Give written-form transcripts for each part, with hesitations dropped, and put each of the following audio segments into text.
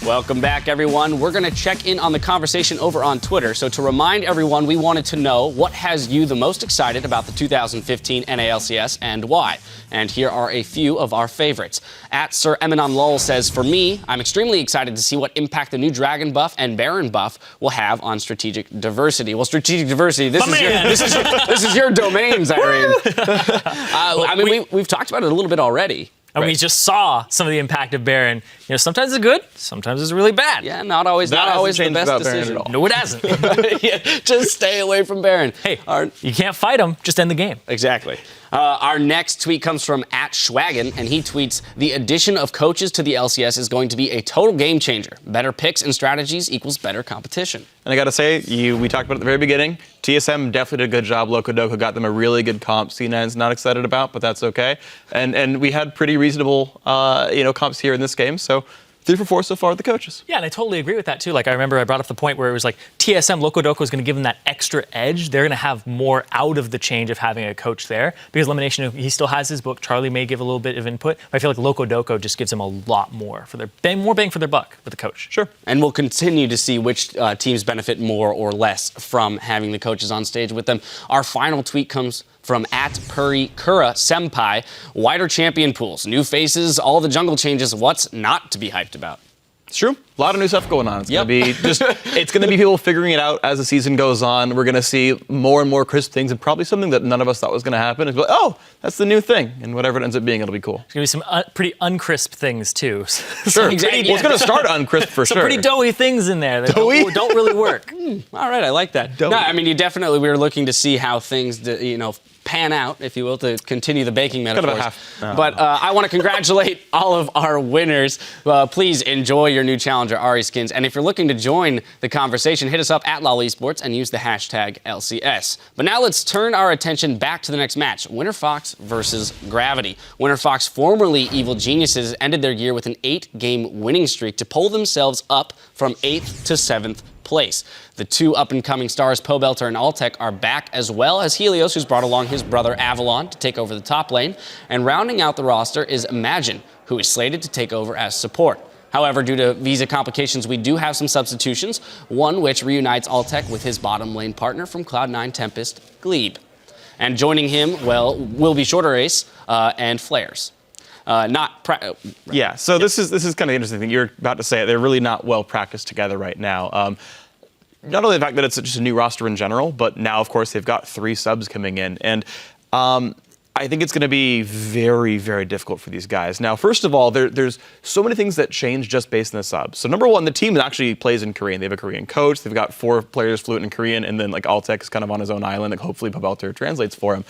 Welcome back, everyone. We're going to check in on the conversation over on Twitter. So to remind everyone, we wanted to know what has you the most excited about the 2015 NA LCS and why. And here are a few of our favorites. At Sir Eminon Lull says, for me, I'm extremely excited to see what impact the new Dragon buff and Baron buff will have on strategic diversity. Well, strategic diversity, this is your domains, Irene. We've talked about it a little bit already. And we just saw some of the impact of Baron. You know, sometimes it's good, sometimes it's really bad. Yeah, not always the best decision. No, it hasn't. Yeah, just stay away from Baron. Hey, you can't fight him, just end the game. Exactly. Our next tweet comes from @Schwagen, and he tweets, the addition of coaches to the LCS is going to be a total game changer. Better picks and strategies equals better competition. And I got to say, we talked about it at the very beginning. TSM definitely did a good job. Locodoco got them a really good comp. C9's not excited about, but that's okay. And we had pretty reasonable comps here in this game, so 3 for 4 so far with the coaches. Yeah, and I totally agree with that, too. Like, I remember I brought up the point where it was like TSM, Locodoco is going to give them that extra edge. They're going to have more out of the change of having a coach there. Because Elimination, he still has his book. Charlie may give a little bit of input. But I feel like Locodoco just gives them a lot more for more bang for their buck with the coach. Sure. And we'll continue to see which teams benefit more or less from having the coaches on stage with them. Our final tweet comes from @PuriKura Senpai. Wider champion pools, new faces, all the jungle changes. What's not to be hyped about? It's true. A lot of new stuff going on. It's going to be people figuring it out as the season goes on. We're going to see more and more crisp things, and probably something that none of us thought was going to happen. It's like, oh, that's the new thing, and whatever it ends up being, it'll be cool. There's going to be some pretty uncrisp things too. Sure. Well, it's going to start uncrisp for some sure. Some pretty doughy things in there that don't really work. All right, I like that. No, I mean, we were looking to see how things, pan out, if you will, to continue the baking metaphors. But I want to congratulate all of our winners. Please enjoy your new challenger, Ari Skins. And if you're looking to join the conversation, hit us up at LOL Esports and use the hashtag LCS. But now let's turn our attention back to the next match, Winterfox versus Gravity. Winterfox, formerly Evil Geniuses, ended their year with an 8-game winning streak to pull themselves up from 8th to 7th place. The two up-and-coming stars, Pobelter and Altec, are back, as well as Helios, who's brought along his brother Avalon to take over the top lane. And rounding out the roster is Imagine, who is slated to take over as support. However, due to visa complications, we do have some substitutions, one which reunites Altec with his bottom lane partner from Cloud9 Tempest, Glebe. And joining him, will be Shorter Ace and Flares. Yeah, so this is kind of the interesting thing. You're about to say it. They're really not well practiced together right now. Not only the fact that it's just a new roster in general, but now, of course, they've got 3 subs coming in. And I think it's going to be very, very difficult for these guys. Now, first of all, there's so many things that change just based on the subs. So number one, the team actually plays in Korean. They have a Korean coach. They've got 4 players fluent in Korean, and then Altec is kind of on his own island. Hopefully Pobelter translates for him,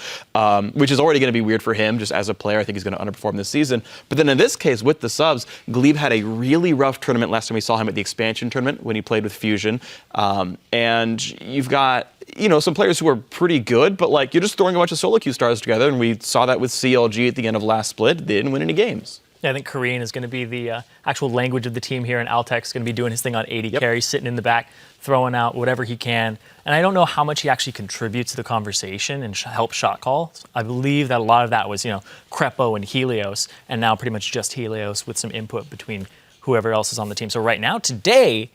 which is already going to be weird for him just as a player. I think he's going to underperform this season. But then in this case, with the subs, Glebe had a really rough tournament last time we saw him at the expansion tournament when he played with Fusion. And you've got some players who are pretty good, but you're just throwing a bunch of solo queue stars together, and we saw that with CLG at the end of last split. They didn't win any games. Yeah, I think Korean is going to be the actual language of the team here, and Altec's going to be doing his thing on AD carry, sitting in the back, throwing out whatever he can. And I don't know how much he actually contributes to the conversation and help shot call. I believe that a lot of that was, Crepo and Helios, and now pretty much just Helios with some input between whoever else is on the team. So right now, today,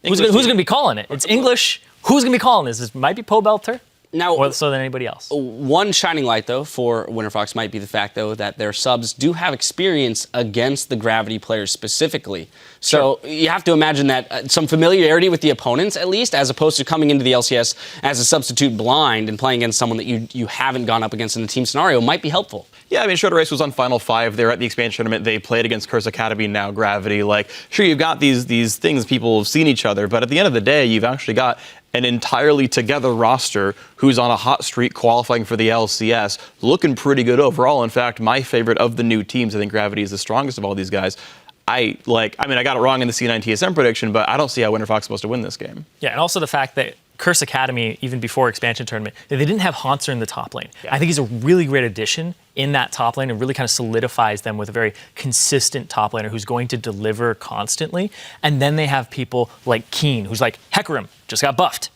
who's going to be calling it? It's English. Who's going to be calling this? This might be Pobelter. Now, more so than anybody else. One shining light, though, for Winterfox might be the fact, though, that their subs do have experience against the Gravity players specifically. So you have to imagine that some familiarity with the opponents, at least, as opposed to coming into the LCS as a substitute blind and playing against someone that you haven't gone up against in the team scenario, might be helpful. Yeah, I mean, Shorter Race was on Final 5. They're at the expansion tournament. They played against Curse Academy, now Gravity. Sure, you've got these things, people have seen each other, but at the end of the day, you've actually got an entirely together roster who's on a hot streak qualifying for the LCS, looking pretty good overall. In fact, my favorite of the new teams, I think Gravity is the strongest of all these guys. I got it wrong in the C9 TSM prediction, but I don't see how Winterfox is supposed to win this game. Yeah, and also the fact that Curse Academy, even before expansion tournament, they didn't have Haunter in the top lane. Yeah. I think he's a really great addition in that top lane and really kind of solidifies them with a very consistent top laner who's going to deliver constantly. And then they have people like Keen, who's like, Hecarim just got buffed.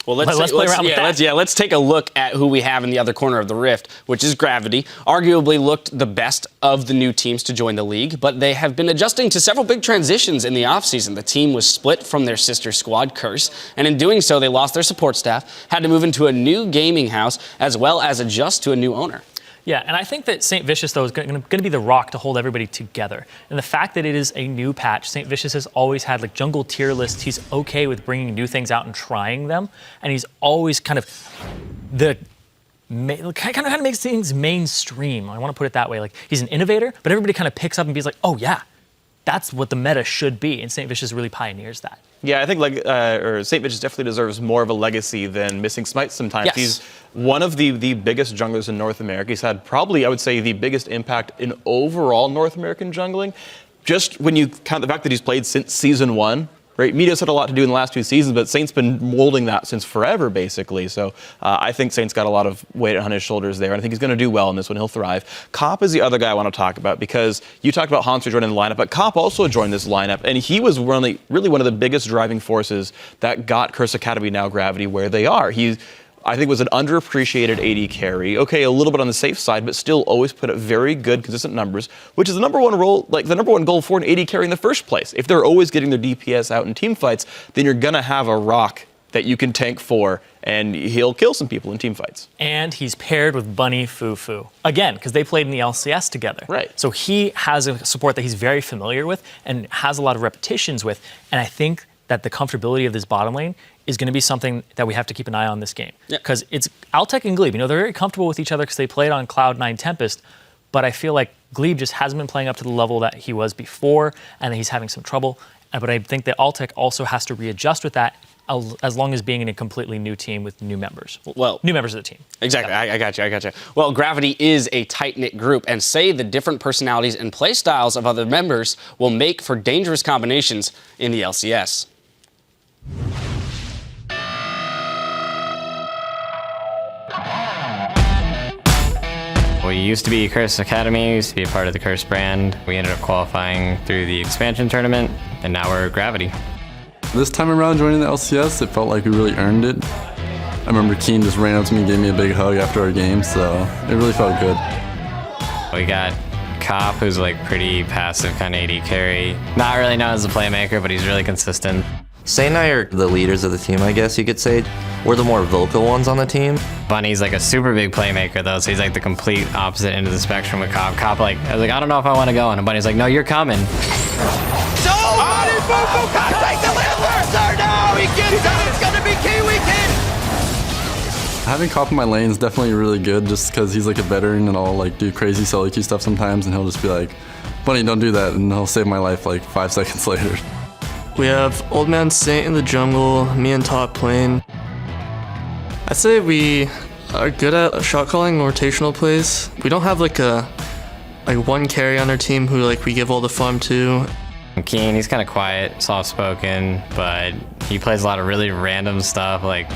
Well, let's play around with that. Let's take a look at who we have in the other corner of the rift, which is Gravity. Arguably looked the best of the new teams to join the league, but they have been adjusting to several big transitions in the offseason. The team was split from their sister squad, Curse, and in doing so, they lost their support staff, had to move into a new gaming house, as well as adjust to a new owner. Yeah, and I think that St. Vicious, though, is going to be the rock to hold everybody together. And the fact that it is a new patch, St. Vicious has always had like jungle tier lists. He's okay with bringing new things out and trying them. And he's always kind of makes things mainstream. I want to put it that way. Like, he's an innovator, but everybody kind of picks up and be like, oh, yeah, that's what the meta should be. And St. Vicious really pioneers that. Yeah, I think St. Vicious definitely deserves more of a legacy than Missing Smite sometimes. Yes. He's one of the biggest junglers in North America. He's had probably, I would say, the biggest impact in overall North American jungling. Just when you count the fact that he's played since Season 1, right? Media's had a lot to do in the last 2 seasons, but Saint's been molding that since forever, basically. So I think Saint's got a lot of weight on his shoulders there, and I think he's going to do well in this one. He'll thrive. Cop is the other guy I want to talk about, because you talked about Hanser joining the lineup, but Cop also joined this lineup, and he was really one of the biggest driving forces that got Curse Academy, now Gravity, where they are. He, I think, was an underappreciated AD carry. Okay, a little bit on the safe side, but still always put up very good, consistent numbers, which is the number one role, like the number one goal for an AD carry in the first place. If they're always getting their DPS out in team fights, then you're gonna have a rock that you can tank for, and he'll kill some people in team fights. And he's paired with Bunny Fufu. Again, because they played in the LCS together. Right. So he has a support that he's very familiar with and has a lot of repetitions with. And I think that the comfortability of this bottom lane is going to be something that we have to keep an eye on this game. Because it's Altec and Glebe. You know, they're very comfortable with each other because they played on Cloud9 Tempest. But I feel like Glebe just hasn't been playing up to the level that he was before, and he's having some trouble. But I think that Altec also has to readjust with that, as long as being in a completely new team with new members. Well, new members of the team. Exactly. I got you. Well, Gravity is a tight-knit group, and say the different personalities and play styles of other members will make for dangerous combinations in the LCS. We used to be Curse Academy, used to be a part of the Curse brand. We ended up qualifying through the expansion tournament, and now we're Gravity. This time around joining the LCS, it felt like we really earned it. I remember Keen just ran up to me and gave me a big hug after our game, so it really felt good. We got Cop, who's like pretty passive kind of AD carry. Not really known as a playmaker, but he's really consistent. Saint and I are the leaders of the team, I guess you could say. We're the more vocal ones on the team. Bunny's like a super big playmaker though, so he's like the complete opposite end of the spectrum with Cop. Cop like, I was like, I don't know if I want to go, and Bunny's like, no, you're coming. So, Bunny Fufu can't take the lead first, now he gets it, it's gonna be Kiwi Kid! Having Cop in my lane is definitely really good, just because he's like a veteran and I'll like do crazy solo queue stuff sometimes, and he'll just be like, Bunny, don't do that, and he'll save my life like 5 seconds later. We have Old Man Saint in the jungle, me in top lane. I'd say we are good at shot calling and rotational plays. We don't have like one carry on our team who like we give all the farm to. Keen, he's kind of quiet, soft-spoken, but he plays a lot of really random stuff like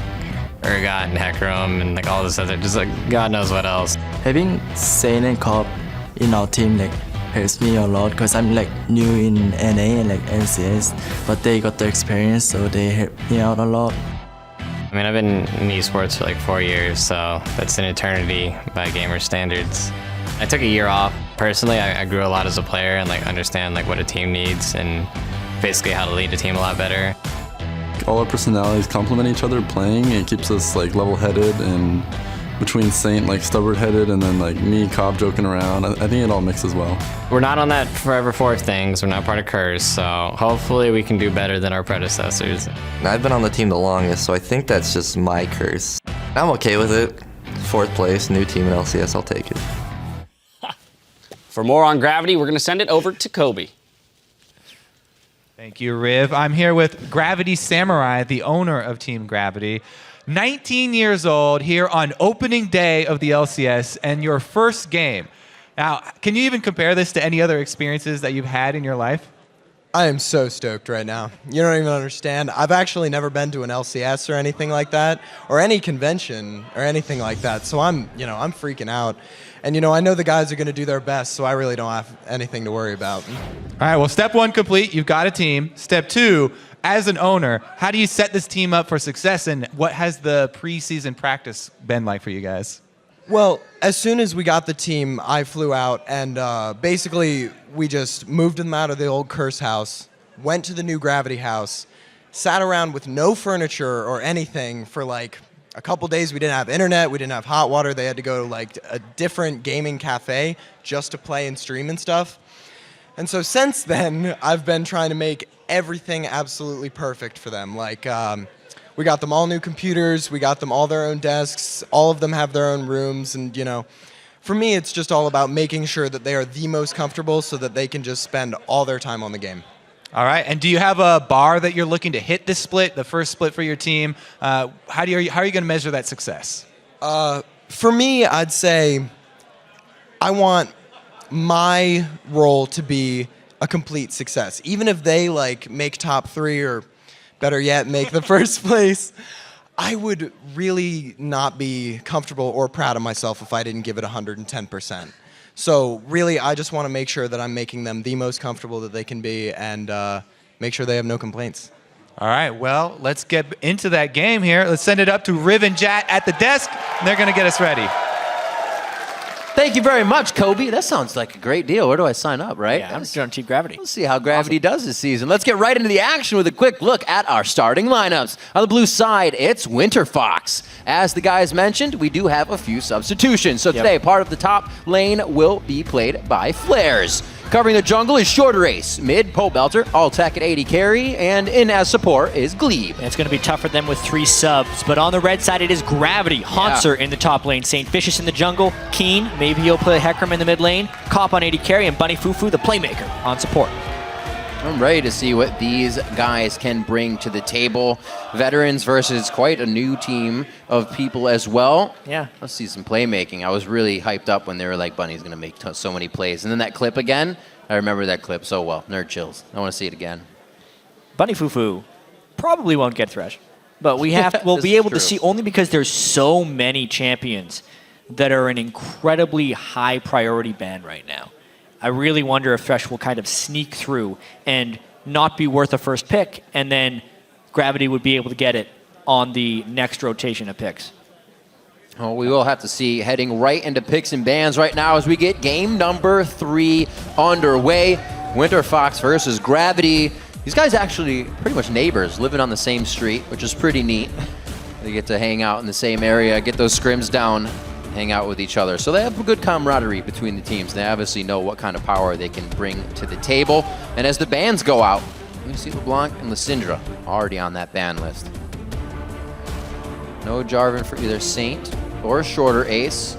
Urgot and Hecarim and like all this other, just like God knows what else. Having Saint and Cop in our team like helps me a lot, because I'm like new in NA and like LCS, but they got the experience, so they help me out a lot. I mean, I've been in esports for like 4 years, so that's an eternity by gamer standards. I took a year off. Personally, I grew a lot as a player and like understand like what a team needs and basically how to lead a team a lot better. All our personalities complement each other playing. It keeps us like level-headed, and between Saint like stubborn-headed and then like me, Cobb joking around, I think it all mixes well. We're not on that Forever 4 thing, so we're not part of Curse, so hopefully we can do better than our predecessors. I've been on the team the longest, so I think that's just my curse. I'm okay with it. 4th place, new team in LCS, I'll take it. For more on Gravity, we're going to send it over to Kobe. Thank you, Riv. I'm here with Gravity Samurai, the owner of Team Gravity. 19 years old, here on opening day of the LCS, and your first game. Now, can you even compare this to any other experiences that you've had in your life? I am so stoked right now. You don't even understand. I've actually never been to an LCS or anything like that, or any convention or anything like that. So I'm freaking out. And I know the guys are going to do their best, so I really don't have anything to worry about. All right, well, step 1 complete. You've got a team. Step 2, as an owner, how do you set this team up for success, and what has the preseason practice been like for you guys? Well, as soon as we got the team, I flew out, and basically we just moved them out of the old Curse house, went to the new Gravity house, sat around with no furniture or anything for like a couple days. We didn't have internet, we didn't have hot water. They had to go to like a different gaming cafe just to play and stream and stuff. And so since then, I've been trying to make everything absolutely perfect for them. Like, we got them all new computers, we got them all their own desks, all of them have their own rooms, and for me, it's just all about making sure that they are the most comfortable so that they can just spend all their time on the game. All right, and do you have a bar that you're looking to hit this split, the first split for your team? How are you going to measure that success? For me, I'd say I want my role to be a complete success. Even if they make top 3 or better yet, make the first place, I would really not be comfortable or proud of myself if I didn't give it 110%. So really, I just want to make sure that I'm making them the most comfortable that they can be and make sure they have no complaints. All right, well, let's get into that game here. Let's send it up to Riv and Jat at the desk, and they're going to get us ready. Thank you very much, Kobe. That sounds like a great deal. Where do I sign up, right? Yeah, I'm just on Team Gravity. Let's see how Gravity does this season. Let's get right into the action with a quick look at our starting lineups. On the blue side, it's Winterfox. As the guys mentioned, we do have a few substitutions. So today, part of the top lane will be played by Flares. Covering the jungle is Shorter Ace. Mid, Pobelter. Alltech at 80 carry. And in as support is Glebe. It's going to be tough for them with 3 subs. But on the red side, it is Gravity. Haunter in the top lane. St. Vicious in the jungle. Keen, maybe he'll play Hecarim in the mid lane. Cop on 80 carry. And Bunny Fufu, the playmaker, on support. I'm ready to see what these guys can bring to the table. Veterans versus quite a new team of people as well. Yeah. Let's see some playmaking. I was really hyped up when they were like, Bunny's going to make so many plays. And then that clip again, I remember that clip so well. Nerd chills. I want to see it again. Bunny Fufu probably won't get Thresh. But we'll be able to see only because there's so many champions that are an incredibly high priority ban right now. I really wonder if Thresh will kind of sneak through and not be worth a first pick, and then Gravity would be able to get it on the next rotation of picks. Oh, we will have to see. Heading right into picks and bans right now as we get game number 3 underway. Winterfox versus Gravity. These guys actually pretty much neighbors, living on the same street, which is pretty neat. They get to hang out in the same area, get those scrims down, hang out with each other. So they have a good camaraderie between the teams. They obviously know what kind of power they can bring to the table. And as the bans go out, you see LeBlanc and Lysindra already on that ban list. No Jarvan for either Saint or Shorter Ace.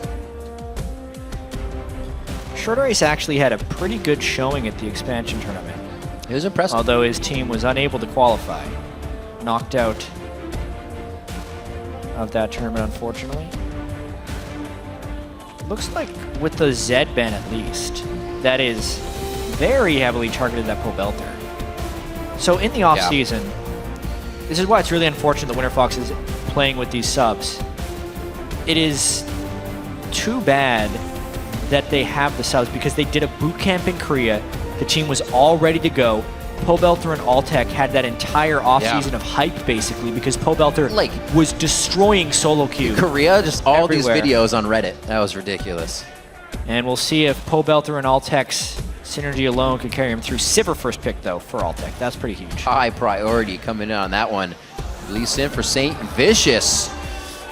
Shorter Ace actually had a pretty good showing at the expansion tournament. It was impressive. Although his team was unable to qualify. Knocked out of that tournament, unfortunately. Looks like with the Zed ban at least, that is very heavily targeted at Pobelter. So in the offseason, this is why it's really unfortunate that Winterfox is playing with these subs. It is too bad that they have the subs because they did a boot camp in Korea. The team was all ready to go. Pobelter and Alltech had that entire offseason of hype, basically, because Pobelter was destroying solo queue. Korea, just all these videos on Reddit. That was ridiculous. And we'll see if Pobelter and Alltech's synergy alone can carry him through. Sivir first pick, though, for Alltech. That's pretty huge. High priority coming in on that one. Release in for St. Vicious.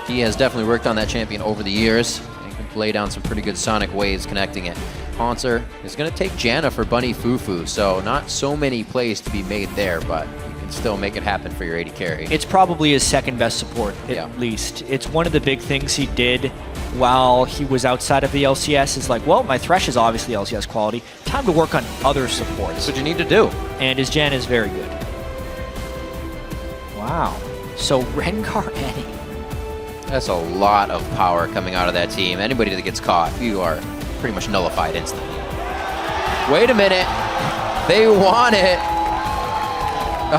He has definitely worked on that champion over the years. He can play down some pretty good sonic waves connecting it. Haunter is going to take Janna for Bunny Fufu, so not so many plays to be made there, but you can still make it happen for your 80 carry. It's probably his second best support, at least. It's one of the big things he did while he was outside of the LCS is like, well, my Thresh is obviously LCS quality. Time to work on other supports. That's what you need to do. And his Janna is very good. Wow. So Rengar Annie. That's a lot of power coming out of that team. Anybody that gets caught, you are pretty much nullified instantly. Wait a minute. They want it.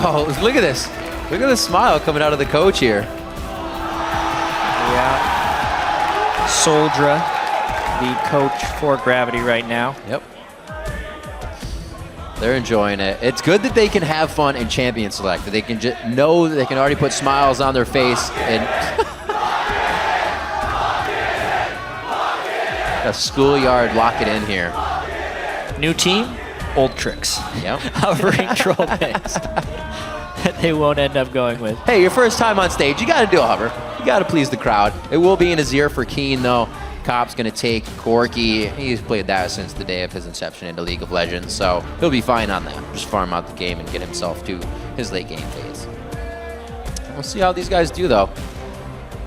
Oh, look at this. Look at the smile coming out of the coach here. Yeah. Soldra, the coach for Gravity right now. Yep. They're enjoying it. It's good that they can have fun in Champion Select, that they can just know that they can already put smiles on their face and a schoolyard lock it in here. New team, old tricks. Yep. Hovering troll picks that they won't end up going with. Hey, your first time on stage, you gotta do a hover. You gotta please the crowd. It will be in Azir for Keen though. Cop's gonna take Corki. He's played that since the day of his inception into League of Legends, so he'll be fine on that. Just farm out the game and get himself to his late game phase. We'll see how these guys do though.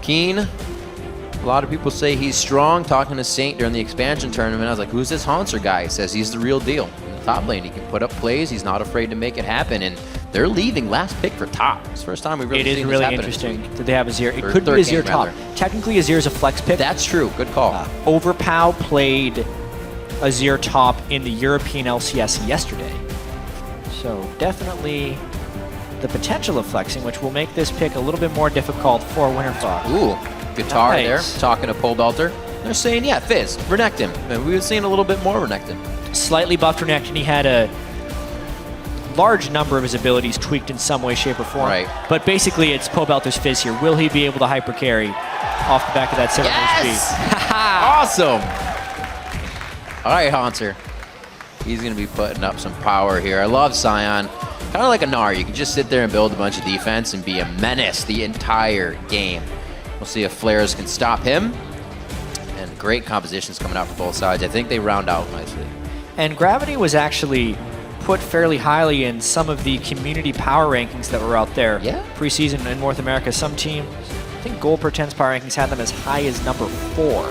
Keen, a lot of people say he's strong. Talking to Saint during the expansion tournament, I was like, who's this Haunter guy? He says he's the real deal. In the top lane, he can put up plays. He's not afraid to make it happen, and they're leaving last pick for top. It's the first time we've really seen this happen. It is really interesting that they have Azir. It could be Azir top. Technically, Azir's a flex pick. That's true. Good call. Overpow played Azir top in the European LCS yesterday. So definitely the potential of flexing, which will make this pick a little bit more difficult for Winterfox. Ooh, guitar there, talking to Pole Belter. They're saying, yeah, Fizz, Renekton him. And we've seen a little bit more Renekton. Slightly buffed Renekton. He had a large number of his abilities tweaked in some way, shape, or form. Right. But basically, it's Pole Belter's Fizz here. Will he be able to hyper carry off the back of that 7 speed? Awesome. All right, Haunter. He's going to be putting up some power here. I love Sion. Kind of like a Gnar. You can just sit there and build a bunch of defense and be a menace the entire game. We'll see if Flares can stop him. And great compositions coming out from both sides. I think they round out nicely. And Gravity was actually put fairly highly in some of the community power rankings that were out there preseason in North America. Some teams, I think Gold Per 10's power rankings had them as high as number 4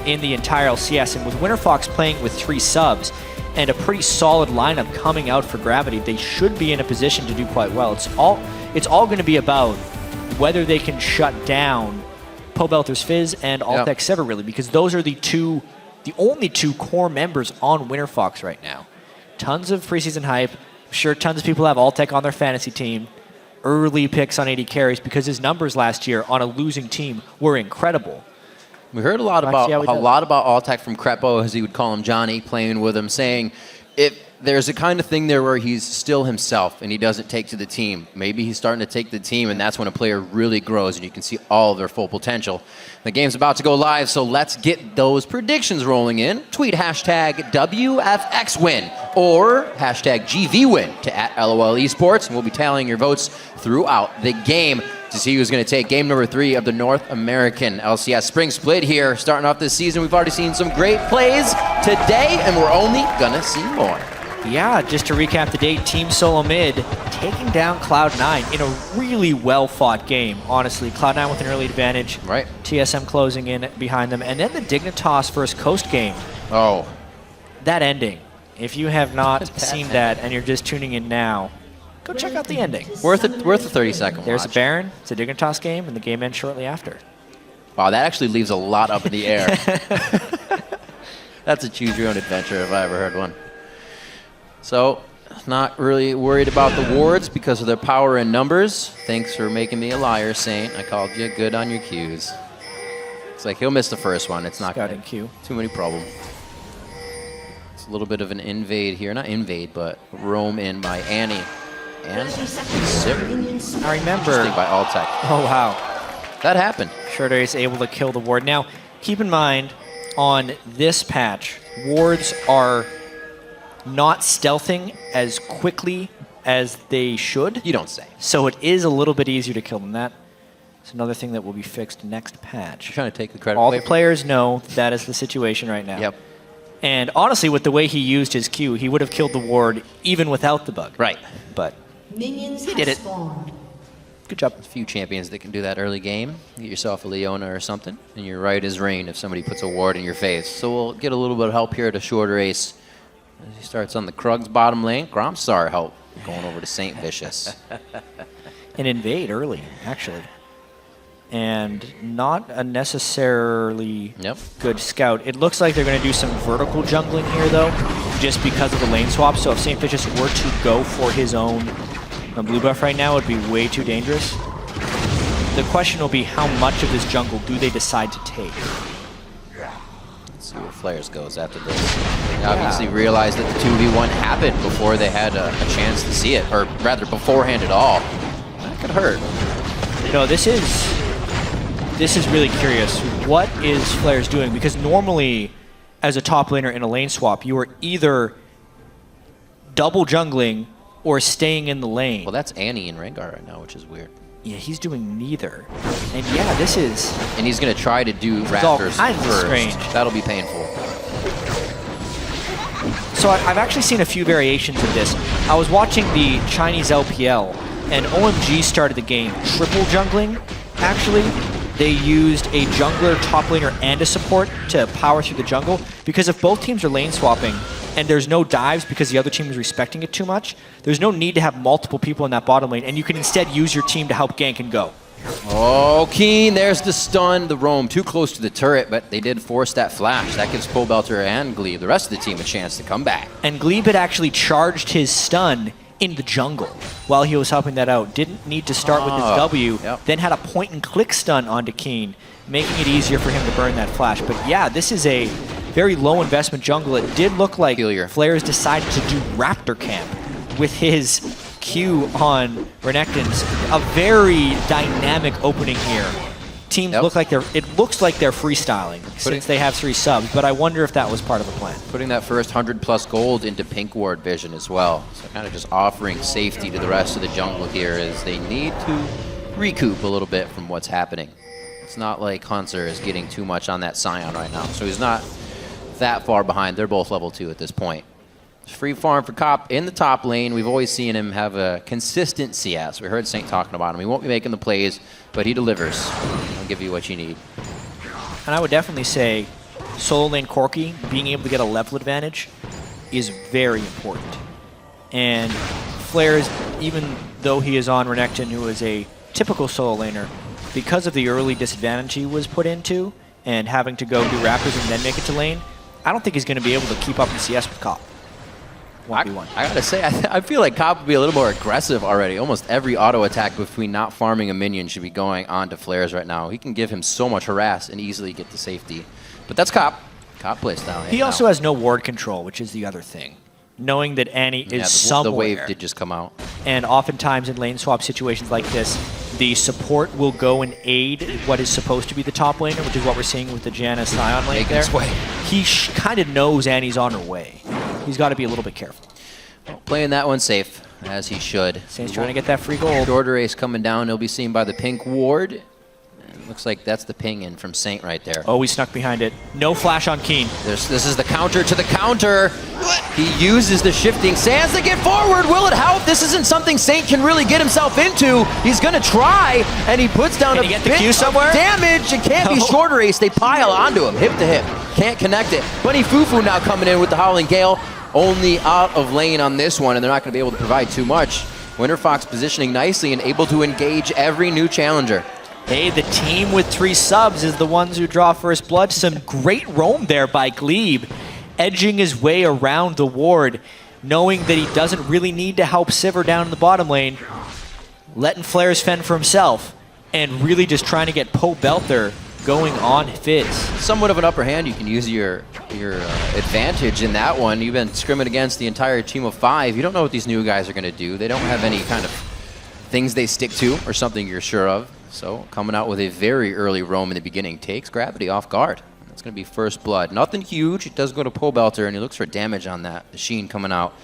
in the entire LCS. And with Winterfox playing with 3 subs and a pretty solid lineup coming out for Gravity, they should be in a position to do quite well. It's all going to be about whether they can shut down Pole Belter's Fizz and Altex Sever, really, because those are the only 2 core members on Winterfox right now. Tons of preseason hype. I'm sure tons of people have Altec on their fantasy team. Early picks on 80 carries because his numbers last year on a losing team were incredible. We heard a lot about Altec from Crepo, as he would call him, Johnny, playing with him, saying if there's a kind of thing there where he's still himself and he doesn't take to the team. Maybe he's starting to take the team, and that's when a player really grows and you can see all of their full potential. The game's about to go live, so let's get those predictions rolling in. Tweet hashtag WFX win or hashtag GV win to @LOL Esports, and we'll be tallying your votes throughout the game to see who's going to take game number 3 of the North American LCS Spring Split here. Starting off this season, we've already seen some great plays today, and we're only going to see more. Yeah, just to recap the day, Team Solo Mid taking down Cloud9 in a really well-fought game, honestly. Cloud9 with an early advantage. Right. TSM closing in behind them. And then the Dignitas versus Coast game. Oh. That ending. If you have not seen that and you're just tuning in now, go check out the ending. Worth a 30-second watch. There's a Baron. It's a Dignitas game, and the game ends shortly after. Wow, that actually leaves a lot up in the air. That's a choose-your-own-adventure if I ever heard one. So, not really worried about the wards because of their power in numbers. Thanks for making me a liar, Saint. I called you good on your cues. It's like he'll miss the first one. It's not Scouting Q. Too many problems. It's a little bit of an invade here. Not invade, but roam in by Annie. And Sivir. I remember. By Altec. Oh, wow. That happened. Shorter is able to kill the ward. Now, keep in mind, on this patch, wards are not stealthing as quickly as they should. You don't say. So it is a little bit easier to kill them. That's another thing that will be fixed next patch. You're trying to take the credit. All the players know that is the situation right now. Yep. And honestly, with the way he used his Q, he would have killed the ward even without the bug. Right. But Minions he did it. Good job. There's a few champions that can do that early game. Get yourself a Leona or something, and you're right as rain if somebody puts a ward in your face. So we'll get a little bit of help here at a shorter ace. As he starts on the Krug's bottom lane, Gromstar help going over to Saint Vicious. An invade early, actually. And not a necessarily good scout. It looks like they're going to do some vertical jungling here, though, just because of the lane swap. So if Saint Vicious were to go for his own blue buff right now, it would be way too dangerous. The question will be how much of this jungle do they decide to take? Let's see if FLICKR goes after this. They obviously realized that the 2v1 happened before they had a chance to see it, or rather beforehand at all. That could hurt. No, this is really curious. What is FLICKR doing? Because normally, as a top laner in a lane swap, you are either double jungling or staying in the lane. Well, that's Annie and Rengar right now, which is weird. Yeah, he's doing neither. And yeah, this is... And he's going to try to do Raptors first. Strange. That'll be painful. So I've actually seen a few variations of this. I was watching the Chinese LPL, and OMG started the game triple jungling, actually. They used a jungler, top laner, and a support to power through the jungle, because if both teams are lane swapping, and there's no dives because the other team is respecting it too much, there's no need to have multiple people in that bottom lane, and you can instead use your team to help gank and go. Oh, Keen, there's the stun, the roam, too close to the turret, but they did force that flash. That gives Pobelter and Glebe, the rest of the team, a chance to come back. And Glebe had actually charged his stun in the jungle while he was helping that out. Didn't need to start with his W, then had a point-and-click stun onto Keen, making it easier for him to burn that flash. But yeah, this is a very low investment jungle. It did look like FLICKR decided to do Raptor Camp with his Q on Renekton's. A very dynamic opening here. Teams look like it looks like they're freestyling since they have 3 subs, but I wonder if that was part of the plan. Putting that first 100+ gold into Pink Ward vision as well. So kind of just offering safety to the rest of the jungle here as they need to recoup a little bit from what's happening. It's not like Hunter is getting too much on that Scion right now, so he's not that far behind. They're both level 2 at this point. Free farm for Cop in the top lane. We've always seen him have a consistent CS. We heard Saint talking about him. He won't be making the plays, but he delivers. He'll give you what you need. And I would definitely say solo lane Corki, being able to get a level advantage, is very important. And FLICKR, even though he is on Renekton, who is a typical solo laner, because of the early disadvantage he was put into, and having to go do Raptors and then make it to lane, I don't think he's going to be able to keep up in CS with Cop. 1v1. I gotta say, I feel like Cop would be a little more aggressive already. Almost every auto attack between not farming a minion should be going on to FLICKR right now. He can give him so much harass and easily get the safety. But that's Cop. Cop plays down. He also has no ward control, which is the other thing. Knowing that Annie is somewhere. The wave did just come out. And oftentimes in lane swap situations like this, the support will go and aid what is supposed to be the top laner, which is what we're seeing with the Janna Scion lane there. He kind of knows Annie's on her way. He's got to be a little bit careful. Well, playing that one safe, as he should. Saint's trying to get that free gold. Shorter ace coming down. He'll be seen by the Pink Ward. And looks like that's the ping in from Saint right there. Oh, we snuck behind it. No flash on Keen. This is the counter to the counter. He uses the shifting sands to get forward. Will it help? This isn't something Saint can really get himself into. He's going to try, and he puts down a bit of damage. It can't be shorter ace. They pile onto him, hip to hip. Can't connect it. Bunny Fufu now coming in with the Howling Gale. Only out of lane on this one, and they're not going to be able to provide too much. Winterfox positioning nicely and able to engage every new challenger. Hey, the team with 3 subs is the ones who draw first blood. Some great roam there by Glebe, edging his way around the ward, knowing that he doesn't really need to help Sivir down in the bottom lane, letting FLICKR fend for himself, and really just trying to get Pobelter going on Fizz. Somewhat of an upper hand. You can use your advantage in that one. You've been scrimming against the entire team of 5. You don't know what these new guys are going to do. They don't have any kind of things they stick to or something you're sure of. So coming out with a very early roam in the beginning takes Gravity off guard. That's going to be first blood. Nothing huge. It does go to Pobelter, and he looks for damage on that. The Sheen coming out.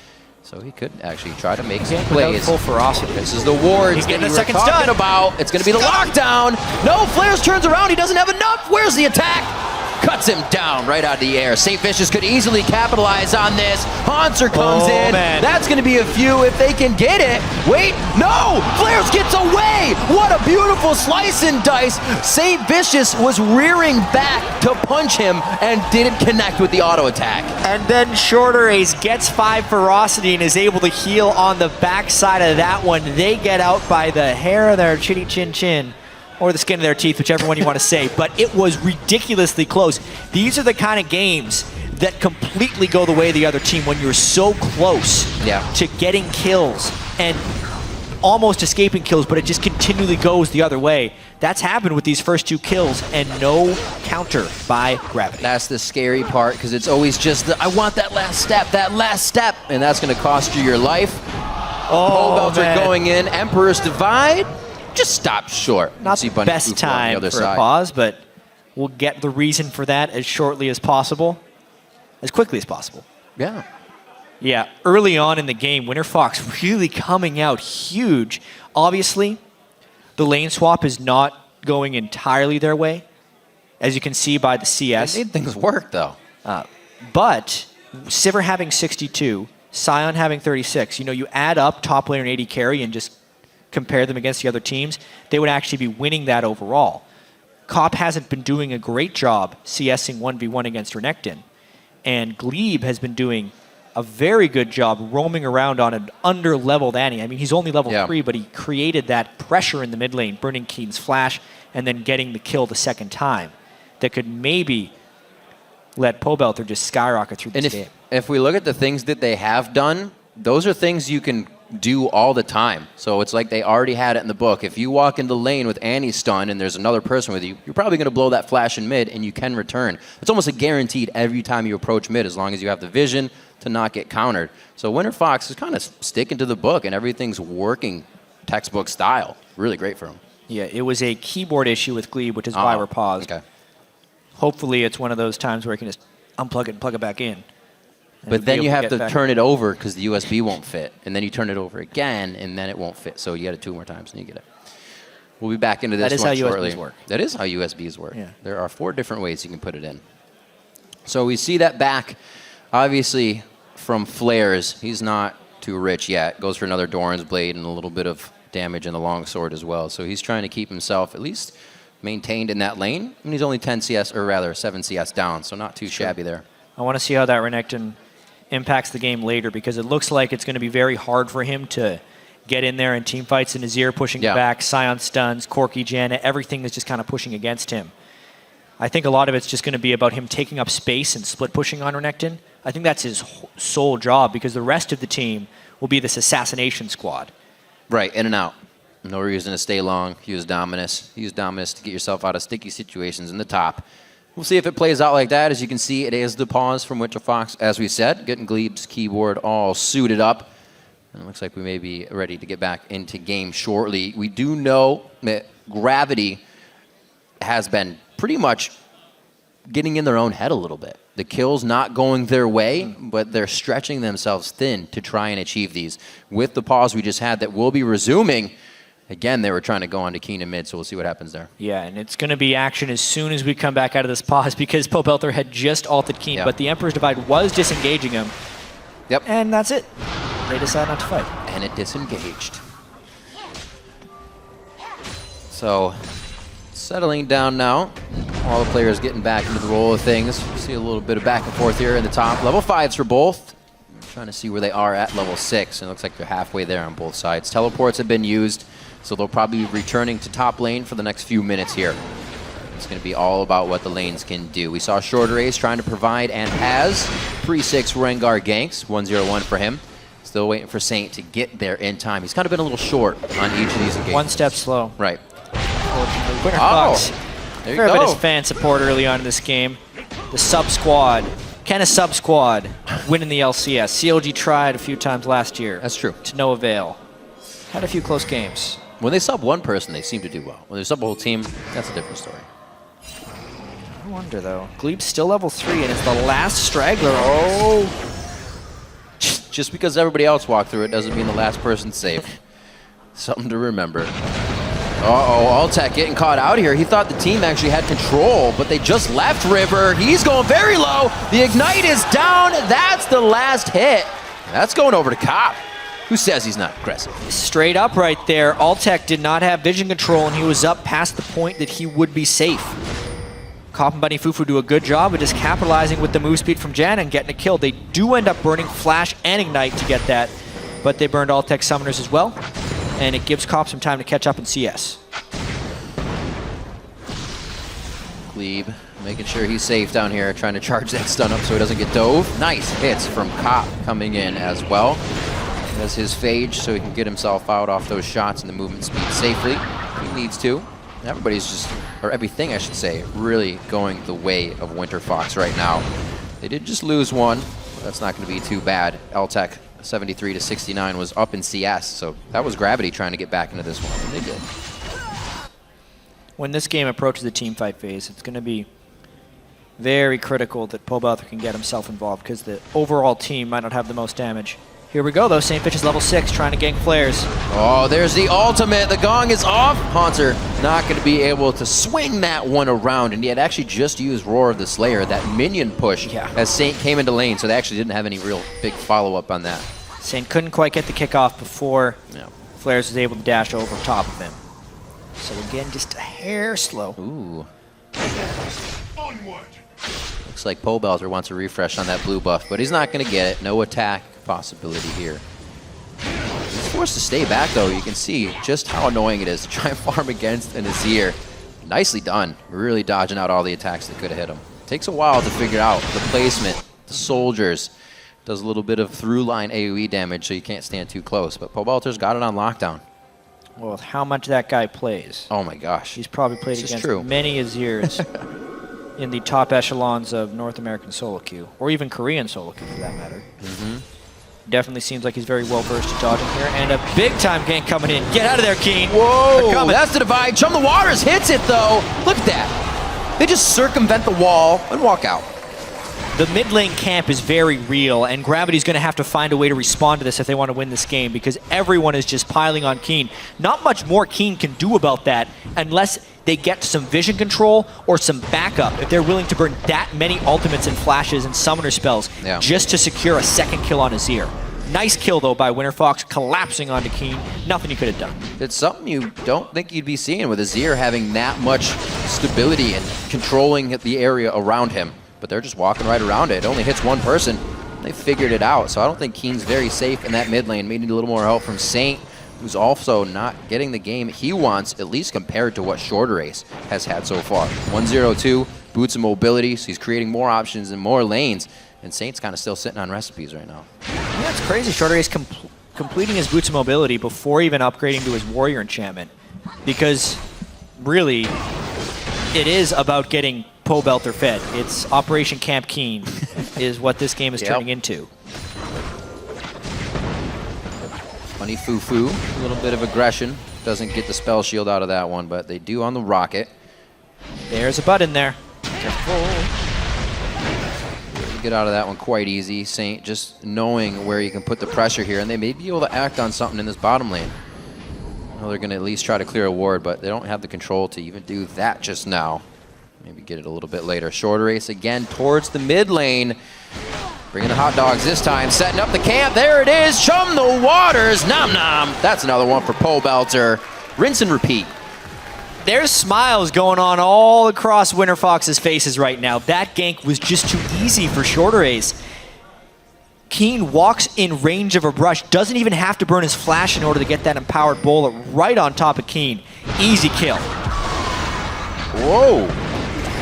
So he could actually try to make some plays. Full ferocity. This is the wards that we were talking about. It's going to be the lockdown. No, FLICKR turns around. He doesn't have enough. Where's the attack? Cuts him down right out of the air. St. Vicious could easily capitalize on this. Haunter comes in. Man. That's going to be a few if they can get it. Wait, no! FLICKR gets away! What a beautiful slice and dice. St. Vicious was rearing back to punch him and didn't connect with the auto attack. And then Shorter Ace gets 5 ferocity and is able to heal on the backside of that one. They get out by the hair of their chinny chin chin. Or the skin of their teeth, whichever one you want to say. But it was ridiculously close. These are the kind of games that completely go the way of the other team when you're so close to getting kills. And almost escaping kills, but it just continually goes the other way. That's happened with these first 2 kills, and no counter by Gravity. That's the scary part, because it's always just I want that last step, and that's going to cost you your life. Oh, Belter going in, Emperor's Divide, just stop short. Not the best time for a pause, but we'll get the reason for that as shortly as possible, as quickly as possible. Yeah. Yeah, early on in the game, Winterfox really coming out huge. Obviously, the lane swap is not going entirely their way, as you can see by the CS. They made things work, though. But Sivir having 62, Sion having 36, you add up top laner and AD carry and just compare them against the other teams, they would actually be winning that overall. Cop hasn't been doing a great job CSing 1v1 against Renekton, and Glebe has been doing a very good job roaming around on an under-leveled Annie. I mean, he's only level 3, but he created that pressure in the mid lane, burning Keen's flash, and then getting the kill the second time that could maybe let Pobelter just skyrocket through this game. If we look at the things that they have done, those are things you can do all the time. So it's like they already had it in the book. If you walk into the lane with Annie stun and there's another person with you, you're probably going to blow that flash in mid, and you can return. It's almost a guaranteed every time you approach mid, as long as you have the vision to not get countered. So Winterfox is kind of sticking to the book, and everything's working textbook style. Really great for him. Yeah, it was a keyboard issue with Glebe, which is why we're paused. Okay. Hopefully it's one of those times where you can just unplug it and plug it back in. But then you have to turn it over because the USB won't fit. And then you turn it over again, and then it won't fit. So you get it 2 more times, and you get it. We'll be back into this one shortly. That is how USBs work. That is how USBs work. Yeah. There are 4 different ways you can put it in. So we see that back, obviously, from Flares. He's not too rich yet. Goes for another Doran's Blade and a little bit of damage in the longsword as well. So he's trying to keep himself at least maintained in that lane. And he's only 10 CS, or rather 7 CS down, so not too shabby there. I want to see how that Renekton impacts the game later, because it looks like it's going to be very hard for him to get in there in team fights. And Azir pushing back, Sion stuns, Corki, Janet, everything is just kind of pushing against him. I think a lot of it's just going to be about him taking up space and split pushing on Renekton. I think that's his sole job, because the rest of the team will be this assassination squad. Right, in and out. No reason to stay long. Use Dominus. Use Dominus to get yourself out of sticky situations in the top. We'll see if it plays out like that. As you can see, it is the pause from Winterfox, as we said, getting Glebe's keyboard all suited up. And it looks like we may be ready to get back into game shortly. We do know that Gravity has been pretty much getting in their own head a little bit. The kills not going their way, but they're stretching themselves thin to try and achieve these. With the pause we just had that will be resuming, again, they were trying to go on to Keen and mid, so we'll see what happens there. Yeah, and it's going to be action as soon as we come back out of this pause, because Pobelter had just ulted Keen, but the Emperor's Divide was disengaging him. Yep. And that's it. They decide not to fight. And it disengaged. So, settling down now. All the players getting back into the roll of things. See a little bit of back and forth here in the top. Level 5s for both. Trying to see where they are at level 6. And it looks like they're halfway there on both sides. Teleports have been used, so they'll probably be returning to top lane for the next few minutes here. It's going to be all about what the lanes can do. We saw Shorter Ace trying to provide, and has 3-6 Rengar ganks. 1-0-1 for him. Still waiting for Saint to get there in time. He's kind of been a little short on each of these engagements. One step slow. Right. Winterfox. There you Fair bit go. of fan support early on in this game. The sub squad. Can a sub squad win in the LCS? CLG tried a few times last year. That's true. To no avail. Had a few close games. When they sub one person, they seem to do well. When they sub a whole team, that's a different story. I wonder, though. Glebe's still level 3, and it's the last straggler. Oh! Just because everybody else walked through it doesn't mean the last person's safe. Something to remember. Uh-oh, Altec getting caught out here. He thought the team actually had control, but they just left River. He's going very low. The Ignite is down. That's the last hit. That's going over to Cop. Who says he's not aggressive? Straight up right there. Altec did not have vision control, and he was up past the point that he would be safe. Cop and Bunny Fufu do a good job of just capitalizing with the move speed from Jan and getting a kill. They do end up burning Flash and Ignite to get that, but they burned Altec Summoners as well, and it gives Cop some time to catch up in CS. Glebe making sure he's safe down here, trying to charge that stun up so he doesn't get dove. Nice hits from Cop coming in as well. Has his phage so he can get himself out off those shots and the movement speed safely if he needs to. Everybody's just, or everything I should say, really going the way of Winterfox right now. They did just lose one, but that's not going to be too bad. LTech 73-69 was up in CS, so that was Gravity trying to get back into this one, and they did. When this game approaches the team fight phase, it's going to be very critical that Pobelter can get himself involved because the overall team might not have the most damage. Here we go, though. St. Fish is level 6, trying to gank flares. Oh, there's the ultimate. The gong is off. Haunter not going to be able to swing that one around, and he had actually just used Roar of the Slayer, that minion push, as Saint came into lane, so they actually didn't have any real big follow-up on that. Saint couldn't quite get the kickoff before Flares was able to dash over top of him. So again, just a hair slow. Ooh. Looks like Pobelter wants a refresh on that blue buff, but he's not going to get it. No attack possibility here. He's forced to stay back, though. You can see just how annoying it is to try and farm against an Azir. Nicely done. Really dodging out all the attacks that could have hit him. Takes a while to figure out the placement, the soldiers. Does a little bit of through-line AoE damage, so you can't stand too close. But Pobelter's got it on lockdown. Well, with how much that guy plays. Oh my gosh. He's probably played against many Azirs in the top echelons of North American solo queue, or even Korean solo queue for that matter. Definitely seems like he's very well versed at dodging here, and a big time gank coming in. Get out of there, Keen. Whoa, that's the divide. Chum the Waters hits it though. Look at that. They just circumvent the wall and walk out. The mid lane camp is very real, and Gravity's going to have to find a way to respond to this if they want to win this game, because everyone is just piling on Keen. Not much more Keen can do about that unless they get some vision control or some backup, if they're willing to burn that many ultimates and flashes and summoner spells just to secure a second kill on Azir. Nice kill, though, by Winterfox, collapsing onto Keen. Nothing you could have done. It's something you don't think you'd be seeing with Azir having that much stability and controlling the area around him. But they're just walking right around it. It only hits one person. They figured it out. So I don't think Keen's very safe in that mid lane. May need a little more help from Saint, who's also not getting the game he wants, at least compared to what Shorter Ace has had so far. 1-0-2, boots and mobility, so he's creating more options and more lanes. And Saint's kind of still sitting on recipes right now. Yeah, it's crazy. Shorter Ace completing his boots and mobility before even upgrading to his warrior enchantment. Because really, it is about getting Pobelter fed. It's Operation Camp Keen is what this game is turning into. Funny foo-foo, a little bit of aggression. Doesn't get the spell shield out of that one, but they do on the rocket. There's a butt in there. Get out of that one quite easy. Saint just knowing where you can put the pressure here, and they may be able to act on something in this bottom lane. I know they're going to at least try to clear a ward, but they don't have the control to even do that just now. Maybe get it a little bit later. Shorter Ace again towards the mid lane. Bringing the hot dogs this time, setting up the camp. There it is, Chum the Waters, nom nom. That's another one for Pobelter. Rinse and repeat. There's smiles going on all across Winterfox's faces right now. That gank was just too easy for Shorter Ace. Keen walks in range of a brush, doesn't even have to burn his flash in order to get that empowered bullet right on top of Keen. Easy kill. Whoa.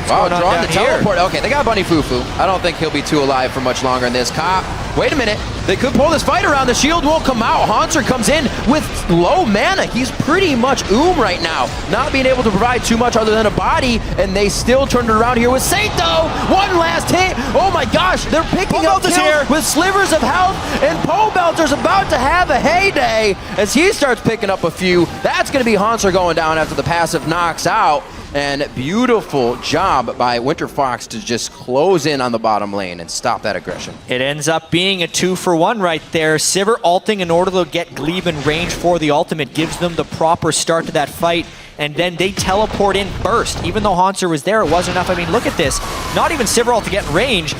Wow, drawing the teleport. Okay, they got Bunny Fufu. I don't think he'll be too alive for much longer in this. Cop, wait a minute. They could pull this fight around. The shield won't come out. Haunter comes in with low mana. He's pretty much right now. Not being able to provide too much other than a body, and they still turned it around here with Saint, though. One last hit. Oh my gosh, they're picking up kills here with slivers of health, and Pobelter's about to have a heyday as he starts picking up a few. That's going to be Haunter going down after the passive knocks out. And beautiful job by Winterfox to just close in on the bottom lane and stop that aggression. It ends up being a 2-for-1 right there. Sivir ulting in order to get Glebe in range for the ultimate gives them the proper start to that fight. And then they teleport in first. Even though Haunter was there, it wasn't enough. I mean, look at this. Not even Sivir ult to get in range.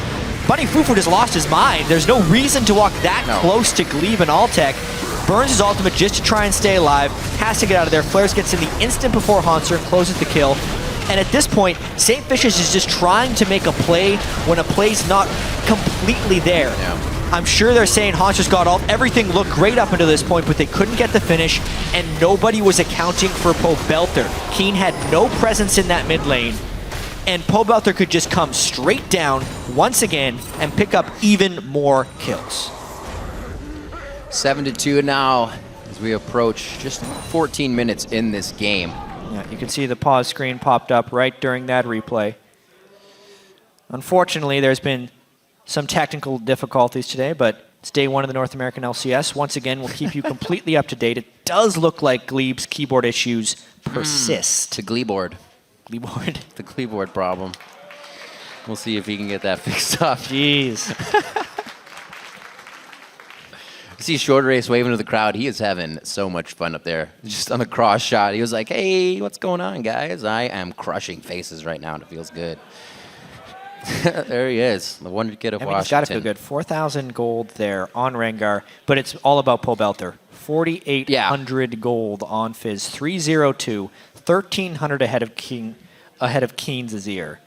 Bunny Fufu just lost his mind. There's no reason to walk that close to Glebe and Altec. Burns his ultimate just to try and stay alive. Has to get out of there. Flares gets in the instant before Haunter and closes the kill. And at this point, St. Fishes is just trying to make a play when a play's not completely there. I'm sure they're saying Haunter's got all, everything looked great up until this point, but they couldn't get the finish, and nobody was accounting for Pobelter. Keen had no presence in that mid lane, and Pobelter could just come straight down once again and pick up even more kills. 7-2 now as we approach just 14 minutes in this game. Yeah, you can see the pause screen popped up right during that replay. Unfortunately, there's been some technical difficulties today, but it's day one of the North American LCS. Once again, we'll keep you completely up to date. It does look like Gleeb's keyboard issues persist. The Gleeboard. Gleeboard. The Gleeboard problem. We'll see if he can get that fixed up. Jeez. You see Short Race waving to the crowd. He is having so much fun up there. Just on the cross shot, he was like, hey, what's going on, guys? I am crushing faces right now, and it feels good. There he is, the one kid of Washington. It's got to feel good. 4,000 gold there on Rengar, but it's all about Pobelter. 4,800 gold on Fizz. 302, 1,300 ahead of Keen's Azir.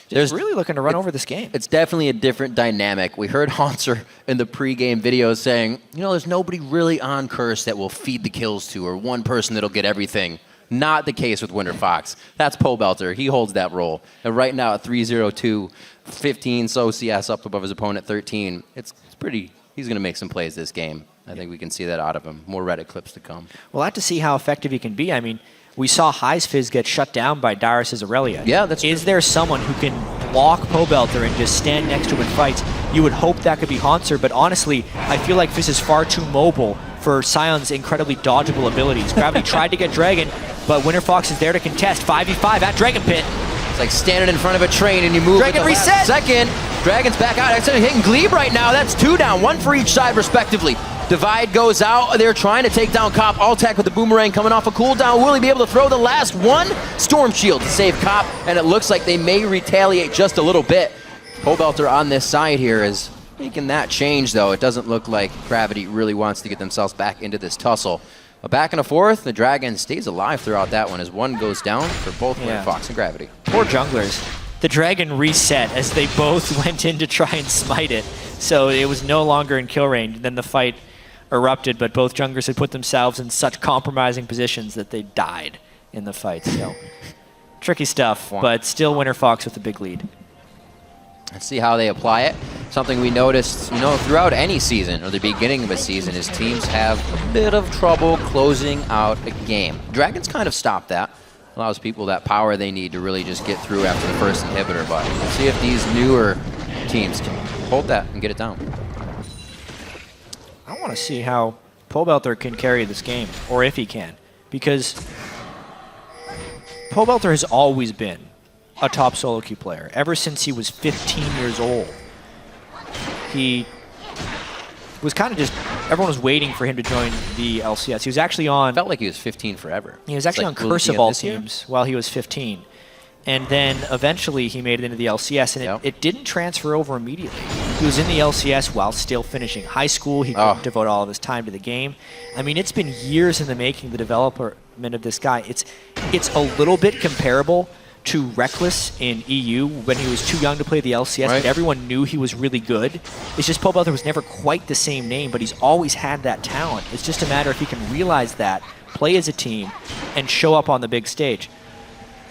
Just really looking to run over this game. It's definitely a different dynamic. We heard Hanser in the pregame video saying, you know, there's nobody really on Curse that will feed the kills to, or one person that'll get everything. Not the case with Winterfox. That's Pobelter. He holds that role. And right now at 302, 15 so CS up above his opponent, 13. It's pretty. He's going to make some plays this game. I think we can see that out of him. More Reddit clips to come. We'll have to see how effective he can be. I mean, we saw High's Fizz get shut down by Darius' Aurelia. Yeah, that's true. Is there someone who can block Pobelter and just stand next to him in fights? You would hope that could be Hanser, but honestly, I feel like Fizz is far too mobile for Sion's incredibly dodgeable abilities. Gravity tried to get Dragon, but Winterfox is there to contest. 5v5 at Dragon Pit. It's like standing in front of a train and you move Dragon with the reset. last second. Dragon's back out. Actually hitting Glebe right now. That's 2 down, 1 for each side respectively. Divide goes out. They're trying to take down Cop. Alltech with the boomerang coming off a cooldown. Will he be able to throw the last one? Storm Shield to save Cop, and it looks like they may retaliate just a little bit. Pobelter on this side here is making that change, though. It doesn't look like Gravity really wants to get themselves back into this tussle. A back and a forth. The Dragon stays alive throughout that one as one goes down for both Winterfox and Gravity. Poor junglers. The Dragon reset as they both went in to try and smite it. So it was no longer in kill range. Then the fight erupted, but both junglers had put themselves in such compromising positions that they died in the fight. So tricky stuff, but still Winterfox with a big lead. Let's see how they apply it. Something we noticed, you know, throughout any season or the beginning of a season is teams have a bit of trouble closing out a game. Dragons kind of stop that. Allows people that power they need to really just get through after the first inhibitor, but let's see if these newer teams can hold that and get it down. I want to see how Pobelter can carry this game, or if he can, because Pobelter has always been a top solo queue player. Ever since he was 15 years old, he was kind of just, everyone was waiting for him to join the LCS. He was actually on... Felt like he was 15 forever. He was actually on Curse of all teams while he was 15. And then eventually he made it into the LCS, and it didn't transfer over immediately. He was in the LCS while still finishing high school. He couldn't devote all of his time to the game. I mean, it's been years in the making, the development of this guy. It's a little bit comparable to Reckless in EU when he was too young to play the LCS, but everyone knew he was really good. It's just Pobelter was never quite the same name, but he's always had that talent. It's just a matter if he can realize that, play as a team, and show up on the big stage.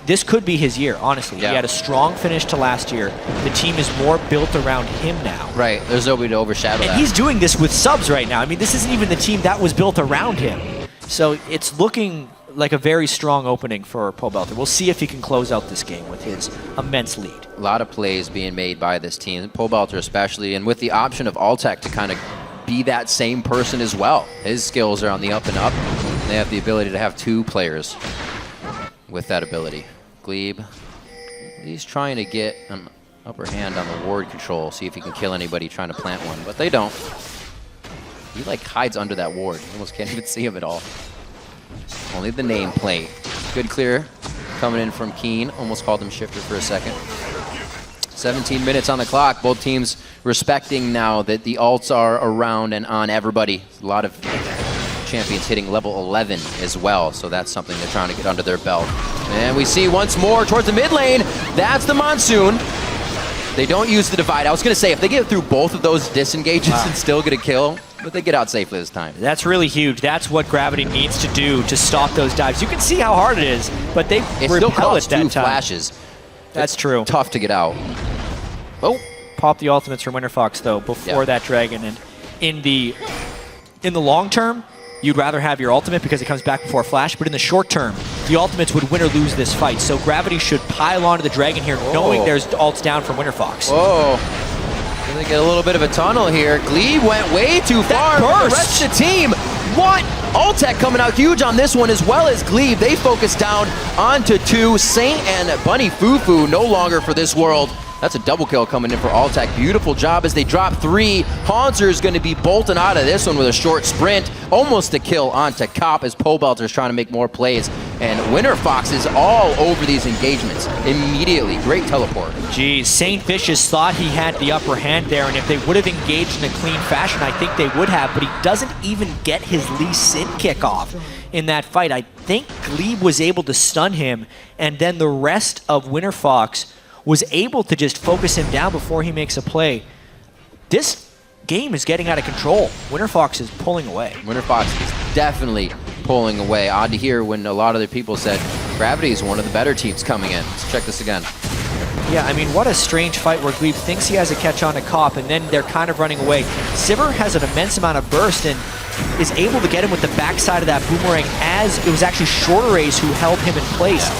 This could be his year, honestly. He had a strong finish to last year. The team is more built around him now. Right, there's nobody to overshadow that. And he's doing this with subs right now. I mean, this isn't even the team that was built around him. So it's looking like a very strong opening for Pobelter. We'll see if he can close out this game with his immense lead. A lot of plays being made by this team, Pobelter especially, and with the option of Alltech to kind of be that same person as well. His skills are on the up and up. And they have the ability to have 2 players with that ability. Glebe, he's trying to get an upper hand on the ward control, see if he can kill anybody trying to plant one, but they don't. He like hides under that ward. You almost can't even see him at all. Only the nameplate. Good clear coming in from Keen. Almost called him Shifter for a second. 17 minutes on the clock. Both teams respecting now that the ults are around and on everybody. A lot of champions hitting level 11 as well, so that's something they're trying to get under their belt. And we see once more towards the mid lane. That's the Monsoon. They don't use the divide. I was going to say, if they get through both of those disengages and still get a kill, but they get out safely this time. That's really huge. That's what Gravity needs to do to stop those dives. You can see how hard it is, but they repel it that 2 time. flashes. That's true. Tough to get out. Oh. Pop the ultimates from Winterfox, though, before that Dragon. And in the in the long term, you'd rather have your ultimate because it comes back before Flash, but in the short term, the ultimates would win or lose this fight. So Gravity should pile onto the Dragon here, knowing there's ults down from Winterfox. Whoa. Gonna get a little bit of a tunnel here. Glebe went way too far. The rest of the team, what? Altec coming out huge on this one, as well as Glebe. They focus down onto 2. Saint and Bunny Fufu no longer for this world. That's a double kill coming in for Altec. Beautiful job as they drop 3. Haunter is going to be bolting out of this one with a short sprint. Almost a kill onto Cop as Pobelter's trying to make more plays. And Winterfox is all over these engagements immediately. Great teleport. Geez, Saint Vicious thought he had the upper hand there, and if they would have engaged in a clean fashion, I think they would have, but he doesn't even get his Lee Sin kickoff in that fight. I think Glebe was able to stun him, and then the rest of Winterfox was able to just focus him down before he makes a play. This game is getting out of control. Winterfox is pulling away. Winterfox is definitely pulling away. Odd to hear when a lot of the people said Gravity is one of the better teams coming in. Let's check this again. Yeah, I mean, what a strange fight where Glebe thinks he has a catch on a Cop, and then they're kind of running away. Sivir has an immense amount of burst and is able to get him with the backside of that boomerang, as it was actually Shorter Rays who held him in place.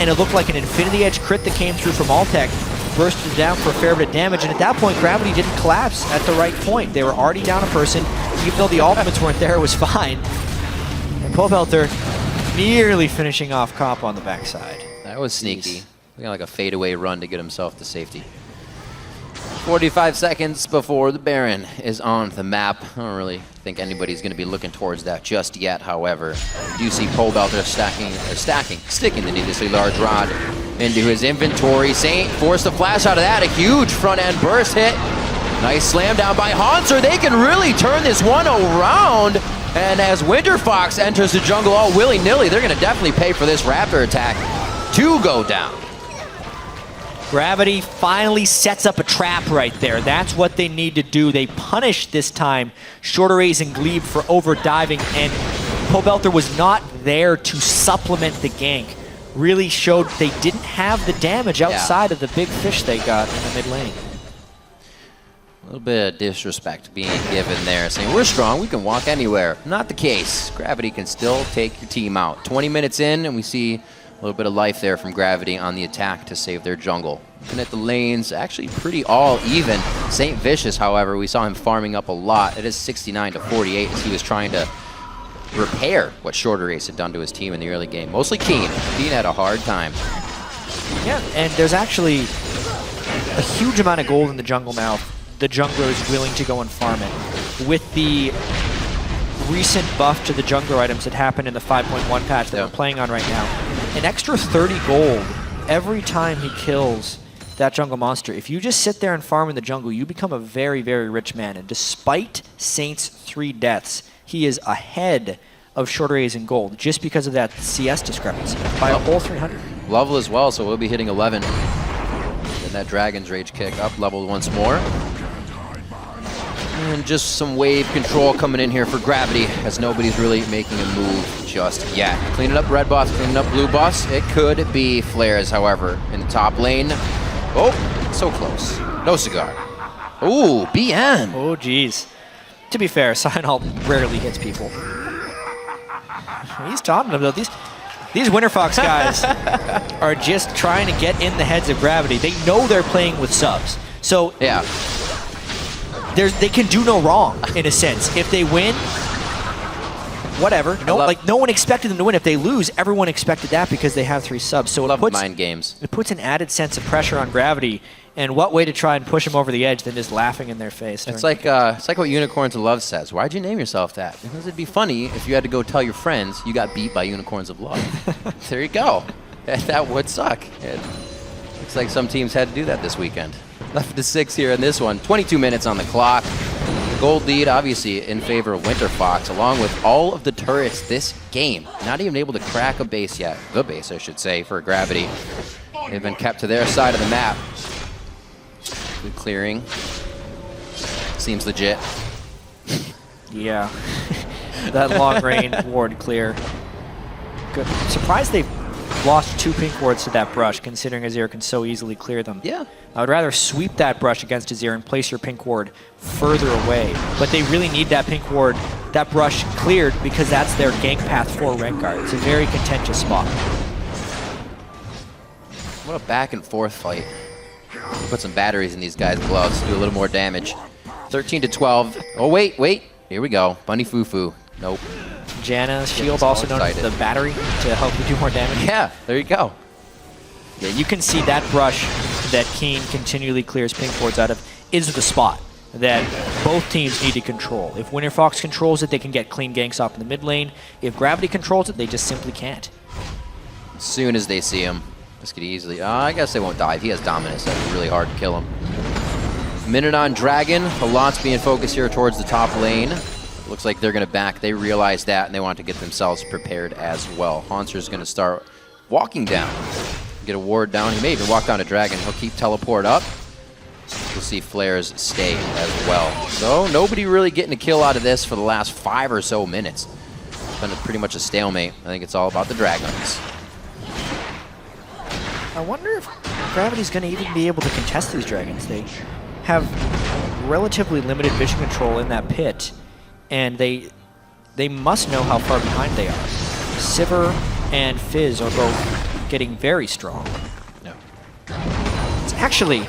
And it looked like an Infinity Edge crit that came through from Altec, bursted down for a fair bit of damage, and at that point, Gravity didn't collapse at the right point. They were already down a person. Even though the ultimates weren't there, it was fine. And Pobelter nearly finishing off Cop on the backside. That was sneaky. Looking like a fadeaway run to get himself to safety. 45 seconds before the Baron is on the map. I don't really think anybody's going to be looking towards that just yet, however. You do see Pobelter sticking the needlessly large rod into his inventory. Saint forced the flash out of that. A huge front-end burst hit. Nice slam down by Haunter. They can really turn this one around. And as Winterfox enters the jungle all willy-nilly, they're going to definitely pay for this Raptor attack to go down. Gravity finally sets up a trap right there. That's what they need to do. They punish this time Shorter Rays and Glebe for overdiving, and Pobelter was not there to supplement the gank. Really showed they didn't have the damage outside of the big fish they got in the mid lane. A little bit of disrespect being given there, saying we're strong, we can walk anywhere. Not the case. Gravity can still take your team out. 20 minutes in, and we see a little bit of life there from Gravity on the attack to save their jungle. Looking at the lanes, actually pretty all even. Saint Vicious, however, we saw him farming up a lot. It is 69 to 48 as he was trying to repair what Shorter Race had done to his team in the early game. Mostly Keen. Keen had a hard time. Yeah, and there's actually a huge amount of gold in the jungle now. The jungler is willing to go and farm it. With the recent buff to the jungler items that happened in the 5.1 patch that we're playing on right now, an extra 30 gold every time he kills that jungle monster. If you just sit there and farm in the jungle, you become a very, very rich man. And despite Saint's 3 deaths, he is ahead of Shorter Rays in gold just because of that CS discrepancy by a whole 300. Level as well, so we'll be hitting 11. And that Dragon's Rage kick up leveled once more. And just some wave control coming in here for Gravity, as nobody's really making a move just yet. Cleaning up red buffs, cleaning up blue buffs. It could be flares, however, in the top lane. Oh, so close. No cigar. Ooh, BM. Oh, geez. To be fair, Signal rarely hits people. He's talking about these Winterfox guys are just trying to get in the heads of Gravity. They know they're playing with subs. So yeah. They can do no wrong, in a sense. If they win, whatever. No one expected them to win. If they lose, everyone expected that because they have 3 subs. So it puts mind games. It puts an added sense of pressure on Gravity. And what way to try and push them over the edge than just laughing in their face? It's like what Unicorns of Love says. Why'd you name yourself that? Because it'd be funny if you had to go tell your friends you got beat by Unicorns of Love. There you go. That would suck. It looks like some teams had to do that this weekend. Left to 6 here in this one. 22 minutes on the clock. The gold lead, obviously, in favor of Winterfox, along with all of the turrets this game. Not even able to crack a base yet. The base, I should say, for Gravity. They've been kept to their side of the map. Good clearing. Seems legit. Yeah. That long-range ward clear. Good. I'm surprised they've lost 2 pink wards to that brush, considering Azir can so easily clear them. Yeah. I would rather sweep that brush against Azir and place your pink ward further away. But they really need that pink ward that brush cleared because that's their gank path for Rengar. It's a very contentious spot. What a back and forth fight. Put some batteries in these guys' gloves, do a little more damage. 13 to 12. Oh, wait. Here we go. Bunny Fufu. Nope. Janna's shield, also known as the battery, to help you do more damage. Yeah, there you go. Yeah, you can see that brush that Keen continually clears pink boards out of is the spot that both teams need to control. If Winterfox controls it, they can get clean ganks off in the mid lane. If Gravity controls it, they just simply can't. As soon as they see him, this could easily... I guess they won't die. If he has dominance, that's really hard to kill him. Minute on Dragon. A lot's being focused here towards the top lane. Looks like they're going to back. They realize that, and they want to get themselves prepared as well. Haunter's going to start walking down. Get a ward down. He may even walk down to Dragon. He'll keep teleport up. We'll see flares stay as well. So nobody really getting a kill out of this for the last 5 or so minutes. It's been pretty much a stalemate. I think it's all about the Dragons. I wonder if Gravity's going to even be able to contest these Dragons. They have relatively limited vision control in that pit, and they must know how far behind they are. Sivir and Fizz are both getting very strong. No. It's actually,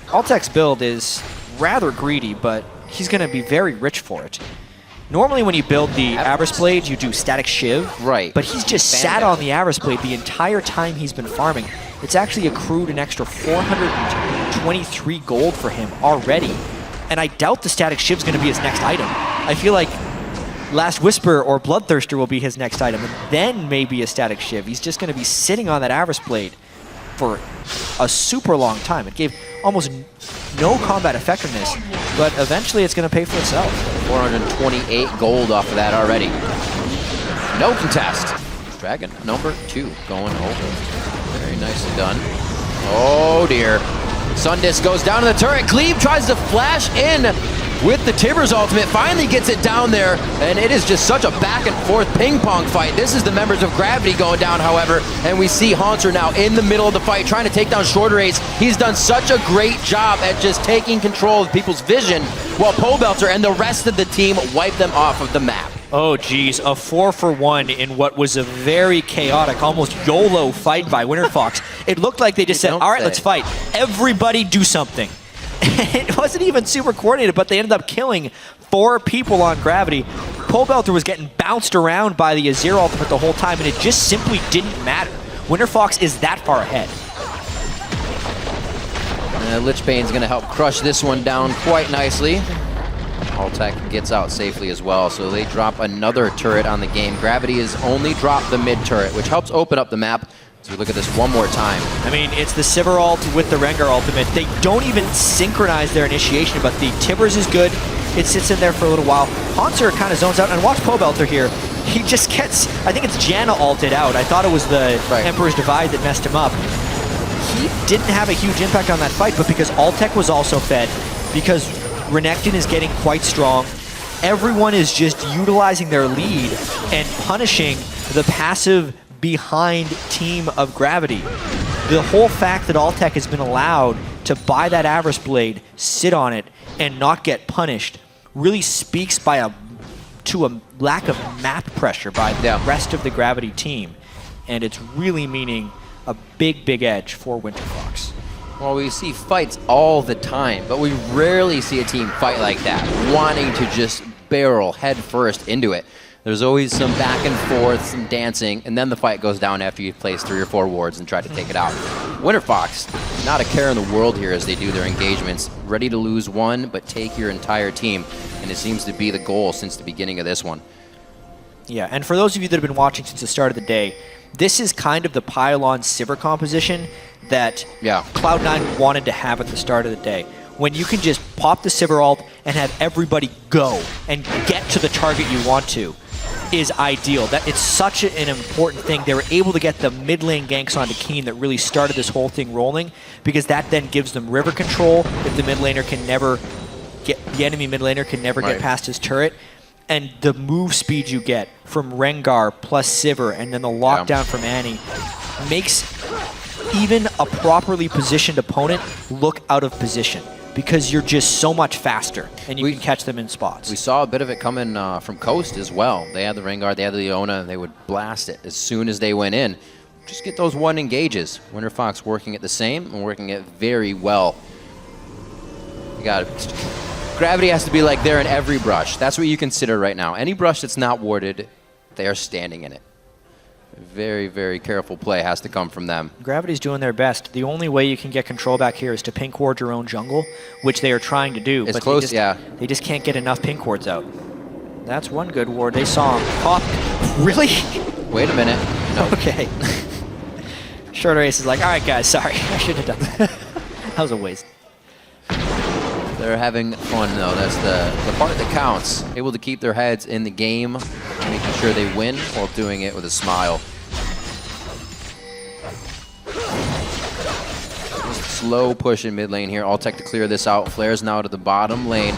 Altek's build is rather greedy, but he's going to be very rich for it. Normally when you build the Avarice Blade, you do Static Shiv. Right. But he's just sat on the Avarice Blade the entire time he's been farming. It's actually accrued an extra 423 gold for him already. And I doubt the Static Shiv's going to be his next item. I feel like Last Whisper or Bloodthirster will be his next item, and then maybe a Static Shiv. He's just going to be sitting on that Avarice Blade for a super long time. It gave almost no combat effectiveness, but eventually it's going to pay for itself. 428 gold off of that already. No contest. Dragon number 2 going over. Very nicely done. Oh dear. Sundis goes down to the turret. Cleave tries to flash in with the Tibbers ultimate. Finally gets it down there, and it is just such a back and forth ping pong fight. This is the members of Gravity going down, however, and we see Haunter now in the middle of the fight trying to take down Shorter Ace. He's done such a great job at just taking control of people's vision while Pobelter and the rest of the team wipe them off of the map. Oh geez, a 4-for-1 in what was a very chaotic, almost YOLO fight by Winterfox. It looked like they just said, all right, let's fight. Everybody do something. It wasn't even super coordinated, but they ended up killing 4 people on Gravity. Pobelter was getting bounced around by the Azir ultimate the whole time, and it just simply didn't matter. Winterfox is that far ahead. Lich Bane's going to help crush this one down quite nicely. Altek gets out safely as well, so they drop another turret on the game. Gravity has only dropped the mid turret, which helps open up the map. So we look at this one more time. I mean, it's the Sivir ult with the Rengar ultimate. They don't even synchronize their initiation, but the Tibbers is good. It sits in there for a little while. Haunter kind of zones out, and watch Pobelter here. He just gets, I think it's Janna ulted out. I thought it was the Emperor's Divide that messed him up. He didn't have a huge impact on that fight, but because Altek was also fed, because Renekton is getting quite strong, everyone is just utilizing their lead and punishing the passive behind team of Gravity. The whole fact that Altek has been allowed to buy that Avarice Blade, sit on it, and not get punished really speaks to a lack of map pressure by the rest of the Gravity team. And it's really meaning a big edge for Winterfox. Well, we see fights all the time, but we rarely see a team fight like that, wanting to just barrel head first into it. There's always some back and forth, some dancing, and then the fight goes down after you place 3 or 4 wards and try to take it out. Winterfox, not a care in the world here as they do their engagements. Ready to lose one, but take your entire team, and it seems to be the goal since the beginning of this one. Yeah, and for those of you that have been watching since the start of the day, this is kind of the pylon Sivir composition that Cloud9 wanted to have at the start of the day. When you can just pop the Sivir ult and have everybody go and get to the target you want to is ideal. That it's such an important thing. They were able to get the mid lane ganks onto Keen that really started this whole thing rolling, because that then gives them river control if the mid laner can never get, the enemy mid laner can never get past his turret. And the move speed you get from Rengar plus Sivir and then the lockdown from Annie makes even a properly positioned opponent look out of position. because you're just so much faster and you can catch them in spots. We saw a bit of it coming from Coast as well. They had the Rengar, they had the Leona, and they would blast it as soon as they went in. Just get those one engages. Winterfox working it the same and working it very well. You got it. Gravity has to be like they're in every brush. That's what you consider right now. Any brush that's not warded, they are standing in it. Very, very careful play has to come from them. Gravity's doing their best. The only way you can get control back here is to pink ward your own jungle, which they are trying to do. It's but close, they just can't get enough pink wards out. That's one good ward. They saw him pop. Really? Wait a minute. No. Okay. Shorter Ace is like, all right, guys, sorry. I should have done that. That was a waste. They're having fun, though. That's the part that counts. Able to keep their heads in the game, making sure they win while doing it with a smile. Just slow push in mid lane here. Alltech to clear this out. Flair's now to the bottom lane.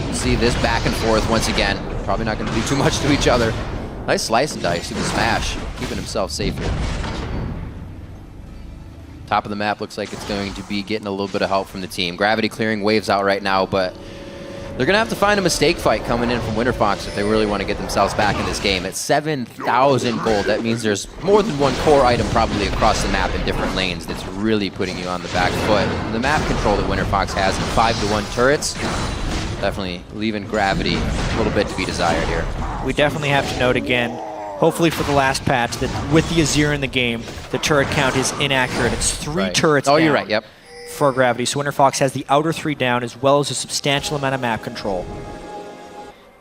You see this back and forth once again. Probably not going to do too much to each other. Nice slice and dice. See the smash. Keeping himself safe here. Top of the map looks like it's going to be getting a little bit of help from the team. Gravity clearing waves out right now, but they're going to have to find a mistake fight coming in from Winterfox if they really want to get themselves back in this game. At 7,000 gold, that means there's more than one core item probably across the map in different lanes that's really putting you on the back foot. The map control that Winterfox has in 5-to-1 turrets, definitely leaving Gravity a little bit to be desired here. We definitely have to note again, hopefully for the last patch, that with the Azir in the game, the turret count is inaccurate. It's 3 turrets down. Oh, you're right, yep. For Gravity. So Winterfox has the outer 3 down as well as a substantial amount of map control.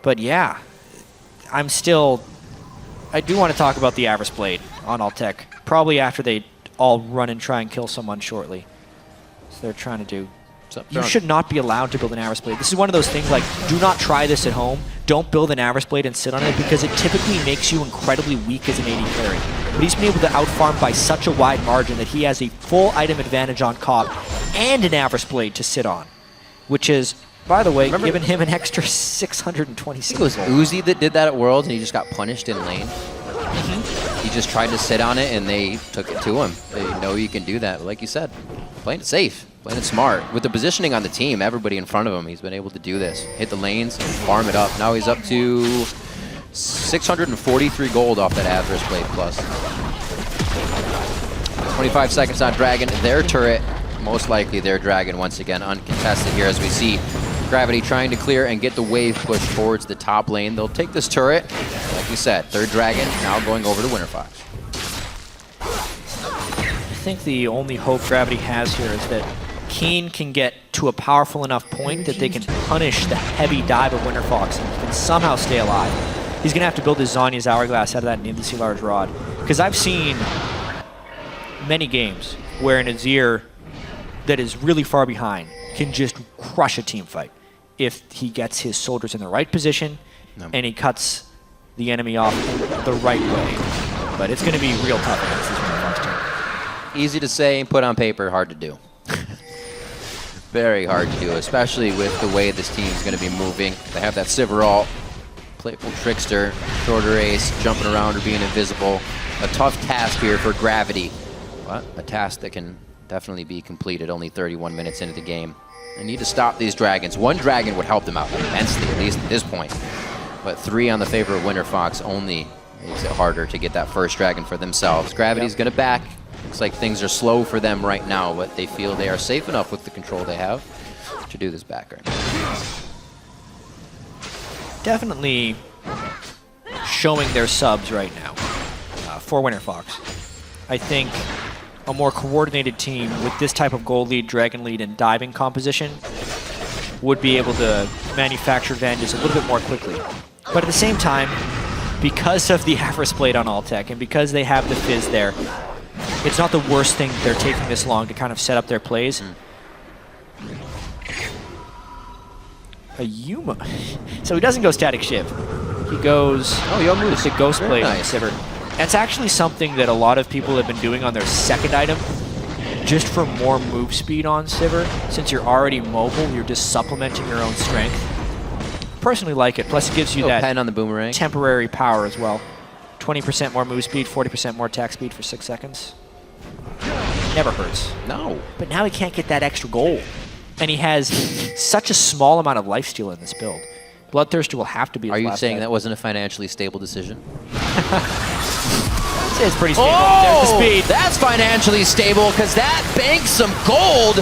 But yeah, I do want to talk about the Avarice Blade on Alltech. Probably after they all run and try and kill someone shortly. So they're trying to do. You should not be allowed to build an Avarice Blade. This is one of those things like, do not try this at home. Don't build an Avarice Blade and sit on it because it typically makes you incredibly weak as an AD carry. But he's been able to outfarm by such a wide margin that he has a full item advantage on Cop and an Avarice Blade to sit on. Which is, by the way, giving him an extra 626 I think it was Uzi that did that at Worlds and he just got punished in lane. He just tried to sit on it and they took it to him. They know you can do that. But like you said, playing it safe. Playing it smart. With the positioning on the team, everybody in front of him, he's been able to do this. Hit the lanes, farm it up. Now he's up to 643 gold off that Avarice Blade plus. 25 seconds on Dragon. Their turret, most likely their Dragon once again uncontested here as we see Gravity trying to clear and get the wave push towards the top lane. They'll take this turret. Like we said, third Dragon now going over to Winterfox. I think the only hope Gravity has here is that Keen can get to a powerful enough point that they can punish the heavy dive of Winterfox and can somehow stay alive. He's going to have to build his Zonya's Hourglass out of that needlessly large rod. Because I've seen many games where an Azir that is really far behind can just crush a team fight if he gets his soldiers in the right position and he cuts the enemy off the right way. But it's going to be real tough against this Winterfox team. Easy to say, put on paper, hard to do. Very hard to do, especially with the way this team is going to be moving. They have that Sivir ult, Playful Trickster, Shorter Ace, jumping around or being invisible. A tough task here for Gravity, but a task that can definitely be completed only 31 minutes into the game. They need to stop these dragons. One dragon would help them out immensely, at least at this point. But 3 on the favor of Winterfox only makes it harder to get that first dragon for themselves. Gravity's going to back. Looks like things are slow for them right now, but they feel they are safe enough with the control they have to do this back right now. Definitely showing their subs right now for Winterfox. I think a more coordinated team with this type of gold lead, dragon lead, and diving composition would be able to manufacture advantages a little bit more quickly. But at the same time, because of the Avarice Blade on Alltech and because they have the Fizz there, it's not the worst thing they're taking this long to kind of set up their plays. A Yuma. So he doesn't go Static Shiv. He goes with the Ghost Blade on Sivir. That's actually something that a lot of people have been doing on their second item, just for more move speed on Sivir. Since you're already mobile, you're just supplementing your own strength. Personally like it. Plus it gives you that pen on the boomerang. Temporary power as well. 20% more move speed, 40% more attack speed for 6 seconds. Never hurts. No. But now he can't get that extra gold. And he has such a small amount of lifesteal in this build. Bloodthirster will have to be his Are you last saying bet. that wasn't a financially stable decision? It's pretty stable. Oh, There's the speed. that's financially stable because that banks some gold.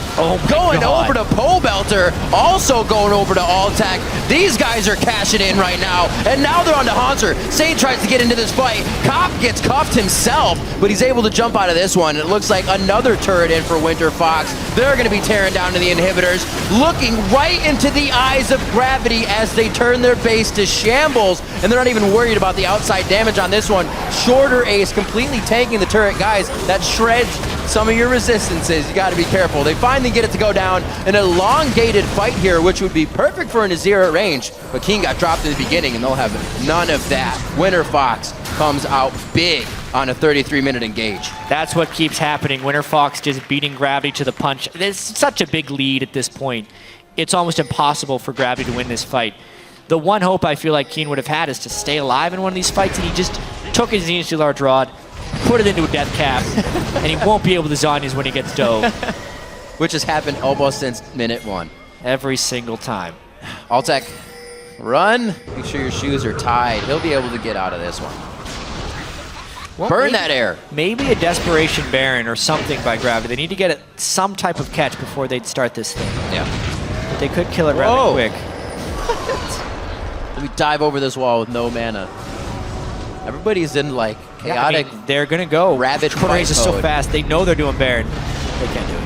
Going God. over to Pobelter, also going over to Alltech. These guys are cashing in right now, and now they're on to Hanser. Saint tries to get into this fight. Cop gets cuffed himself, but he's able to jump out of this one. It looks like another turret in for Winterfox. They're going to be tearing down to the inhibitors, looking right into the eyes of Gravity as they turn their base to shambles, and they're not even worried about the outside damage on this one. Shorter Ace completely tanking the turret. Guys, that shreds some of your resistances. You got to be careful. They finally get it to go down. An elongated fight here, which would be perfect for an Azir at range, but Keen got dropped in the beginning, and they'll have none of that. Winterfox comes out big on a 33-minute engage. That's what keeps happening. Winterfox just beating Gravity to the punch. There's such a big lead at this point. It's almost impossible for Gravity to win this fight. The one hope I feel like Keen would have had is to stay alive in one of these fights, and he just took his Zenith Large Rod, put it into a death cap, and he won't be able to Zhonya's when he gets dove. Which has happened almost since minute 1. Every single time. Alltech, run. Make sure your shoes are tied. He'll be able to get out of this one. Well, Burn that air. Maybe a Desperation Baron or something by Gravity. They need to get some type of catch before they start this thing. Yeah. But they could kill it rather quick. Let me dive over this wall with no mana. Everybody's in like chaotic. Yeah, I mean, they're gonna go. Rabid Raise is so mode. fast. They know they're doing Baron. They can't do it.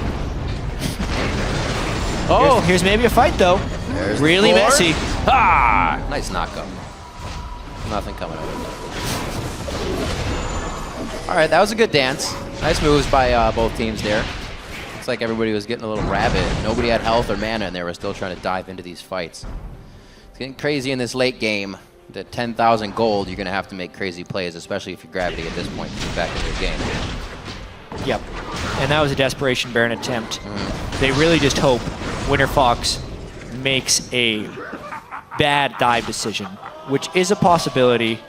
Oh, here's maybe a fight though. There's really the floor. messy. Ah, nice knockup. Nothing coming out of it. All right, that was a good dance. Nice moves by both teams there. Looks like everybody was getting a little rabid. Nobody had health or mana, and they were still trying to dive into these fights. It's getting crazy in this late game. At 10,000 gold, you're going to have to make crazy plays, especially if you're Gravity at this point to get back into the game. Yep. And that was a Desperation Baron attempt. They really just hope Winterfox makes a bad dive decision, which is a possibility,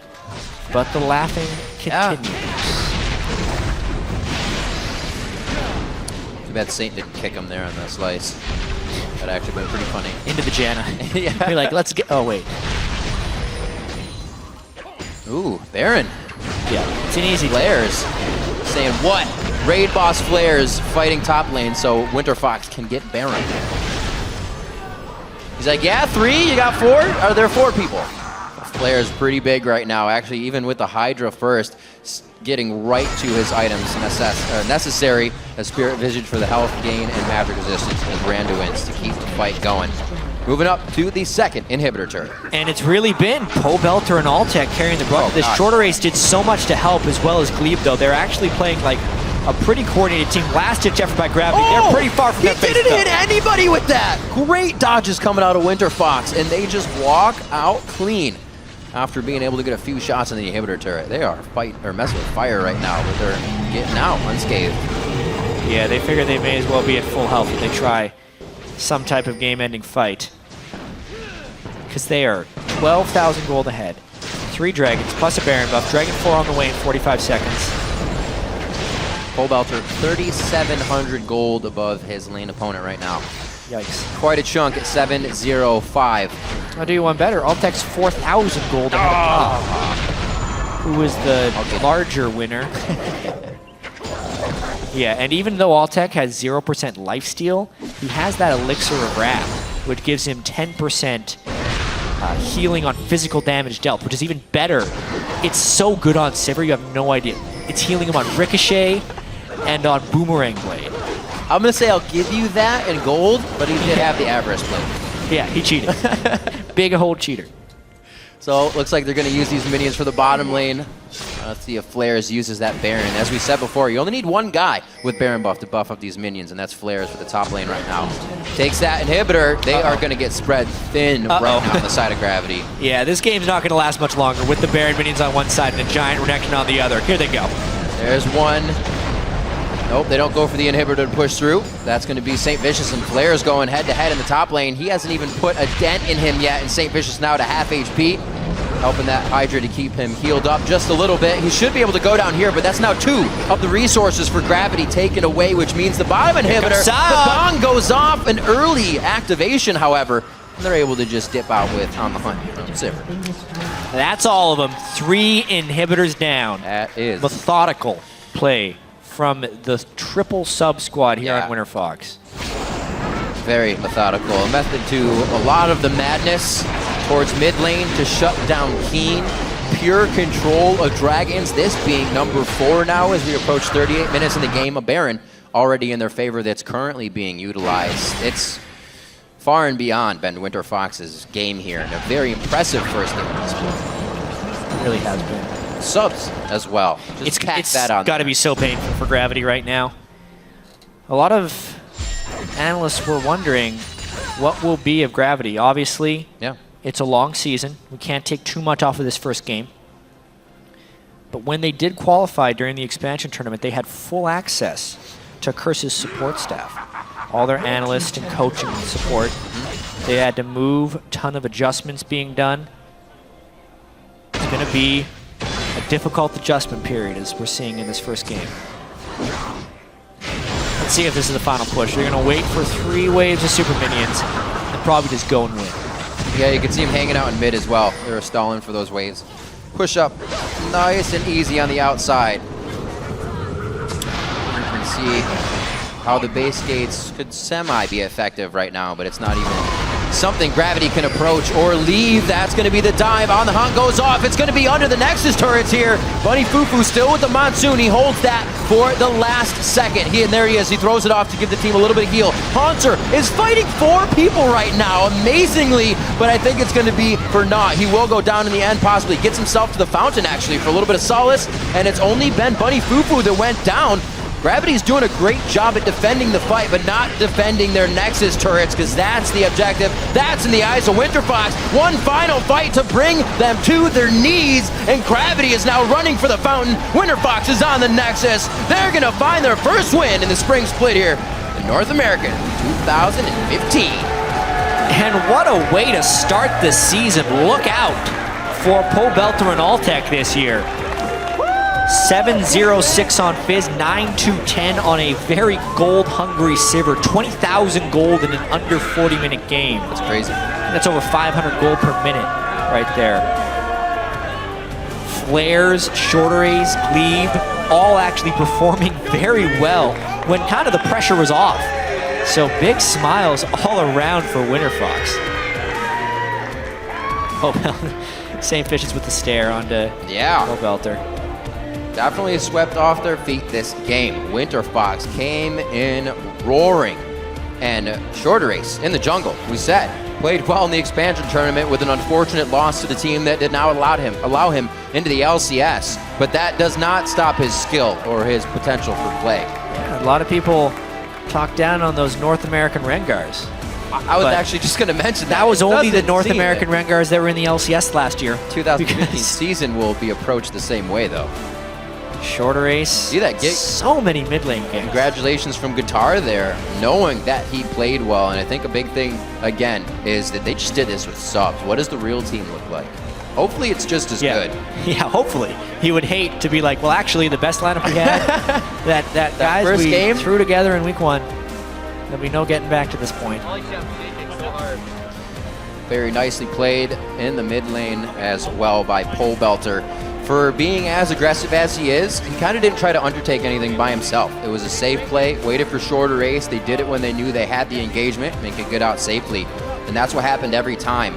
but the laughing continues. Too bad Saint didn't kick him there on the slice. That actually been pretty funny. Into the Janna. Yeah. You're like, let's get. Oh, wait. Ooh, Baron. Yeah, it's an easy Flares. Saying what? Raid boss Flares fighting top lane so Winterfox can get Baron. He's like, yeah, 3? You got 4? Are there 4 people? Flare's pretty big right now. Actually, even with the Hydra first, getting right to his items necessary as Spirit Visage for the health gain and magic resistance and Randuin's to keep the fight going. Moving up to the second inhibitor turret. And it's really been Pobelter and Alltech carrying the brunt of this. Shorter Ace did so much to help, as well as Glebe, though. They're actually playing like a pretty coordinated team. Last-ditch effort by Gravity. They're pretty far from that face. He didn't hit anybody with that. Great dodges coming out of Winterfox, and they just walk out clean after being able to get a few shots in the inhibitor turret. They are messing with fire right now, but they're getting out unscathed. Yeah, they figure they may as well be at full health if they try some type of game-ending fight. Because they are 12,000 gold ahead. 3 dragons plus a Baron buff. Dragon 4 on the way in 45 seconds. Pobelter 3,700 gold above his lane opponent right now. Yikes. Quite a chunk at 705. I'll do you one better. Alltech's 4,000 gold ahead of Pop, who was the larger winner. Yeah, and even though Alltech has 0% lifesteal, he has that Elixir of Wrath, which gives him 10% healing on physical damage dealt, which is even better. It's so good on Sivir, you have no idea. It's healing him on Ricochet and on Boomerang Blade. I'm going to say I'll give you that in gold, but he did have the Avarice Blade. Yeah, he cheated. Big old cheater. So it looks like they're going to use these minions for the bottom lane. Let's see if Flares uses that Baron. As we said before, you only need one guy with Baron buff to buff up these minions, and that's Flares for the top lane right now. Takes that inhibitor. They are going to get spread thin right now on the side of Gravity. Yeah, this game's not going to last much longer with the Baron minions on one side and a Giant Renekton on the other. Here they go. There's one. Nope, they don't go for the inhibitor to push through. That's going to be St. Vicious, and Flare's going head-to-head in the top lane. He hasn't even put a dent in him yet, and St. Vicious now to half HP. helping that Hydra to keep him healed up just a little bit. He should be able to go down here, but that's now 2 of the resources for Gravity taken away, which means the bottom inhibitor, the bong goes off. An early activation, however, and they're able to just dip out with On the Hunt from Sivir. That's all of them. 3 inhibitors down. That is methodical play from the triple sub squad here on Winterfox. Very methodical. A method to a lot of the madness towards mid lane to shut down Keen. Pure control of Dragons, this being number 4 now as we approach 38 minutes in the game. A Baron already in their favor that's currently being utilized. It's far and beyond Ben Winterfox's game here, and a very impressive first game of this split. It really has been. Subs as well. Just It's got to be so painful for Gravity right now. A lot of analysts were wondering what will be of Gravity. Obviously, it's a long season. We can't take too much off of this first game. But when they did qualify during the expansion tournament, they had full access to Curse's support staff. All their analysts and coaching and support. They had to move, a ton of adjustments being done. It's going to be a difficult adjustment period as we're seeing in this first game. Let's see if this is the final push. They're going to wait for 3 waves of super minions and probably just go and win. Yeah, you can see him hanging out in mid as well. They were stalling for those waves. Push up, nice and easy on the outside. You can see how the base gates could semi be effective right now, but it's not even something Gravity can approach or leave. That's going to be the dive. On the Hunt goes off. It's going to be under the Nexus turrets here. Bunny Fufu still with the Monsoon. He holds that for the last second. And there he is. He throws it off to give the team a little bit of heal. Haunter is fighting 4 people right now, amazingly, but I think it's going to be for naught. He will go down in the end, possibly. Gets himself to the fountain, actually, for a little bit of solace, and it's only been Bunny Fufu that went down. Gravity's doing a great job at defending the fight, but not defending their Nexus turrets, because that's the objective. That's in the eyes of Winterfox. One final fight to bring them to their knees, and Gravity is now running for the fountain. Winterfox is on the Nexus. They're going to find their first win in the spring split here in North America 2015. And what a way to start the season. Look out for Pobelter and Altec this year. 7-0-6 on Fizz, 9-2-10 on a very gold-hungry Sivir. 20,000 gold in an under 40-minute game. That's crazy. And that's over 500 gold per minute right there. Flares, Short Arrays, Cleave, all actually performing very well when kind of the pressure was off. So big smiles all around for Winterfox. Oh, well, same fishes with the stare onto Pobelter. Definitely swept off their feet this game. Winterfox came in roaring. And Short Race in the jungle, we said, played well in the expansion tournament with an unfortunate loss to the team that did not allow him into the LCS. But that does not stop his skill or his potential for play. Yeah, a lot of people talk down on those North American Rengars. I was actually just going to mention that. That was only the North American Rengars that were in the LCS last year. 2015 season will be approached the same way, though. Short Race. See that gig? So many mid lane games. Congratulations from Guitar there, knowing that he played well. And I think a big thing, again, is that they just did this with subs. What does the real team look like? Hopefully it's just as good. Yeah, hopefully. He would hate to be like, well, actually, the best lineup we had, that guys first we game threw together in week 1, there'll be no getting back to this point. Very nicely played in the mid lane as well by Pobelter. For being as aggressive as he is, he kind of didn't try to undertake anything by himself. It was a safe play, waited for Shorter Race. They did it when they knew they had the engagement and could get out safely. And that's what happened every time.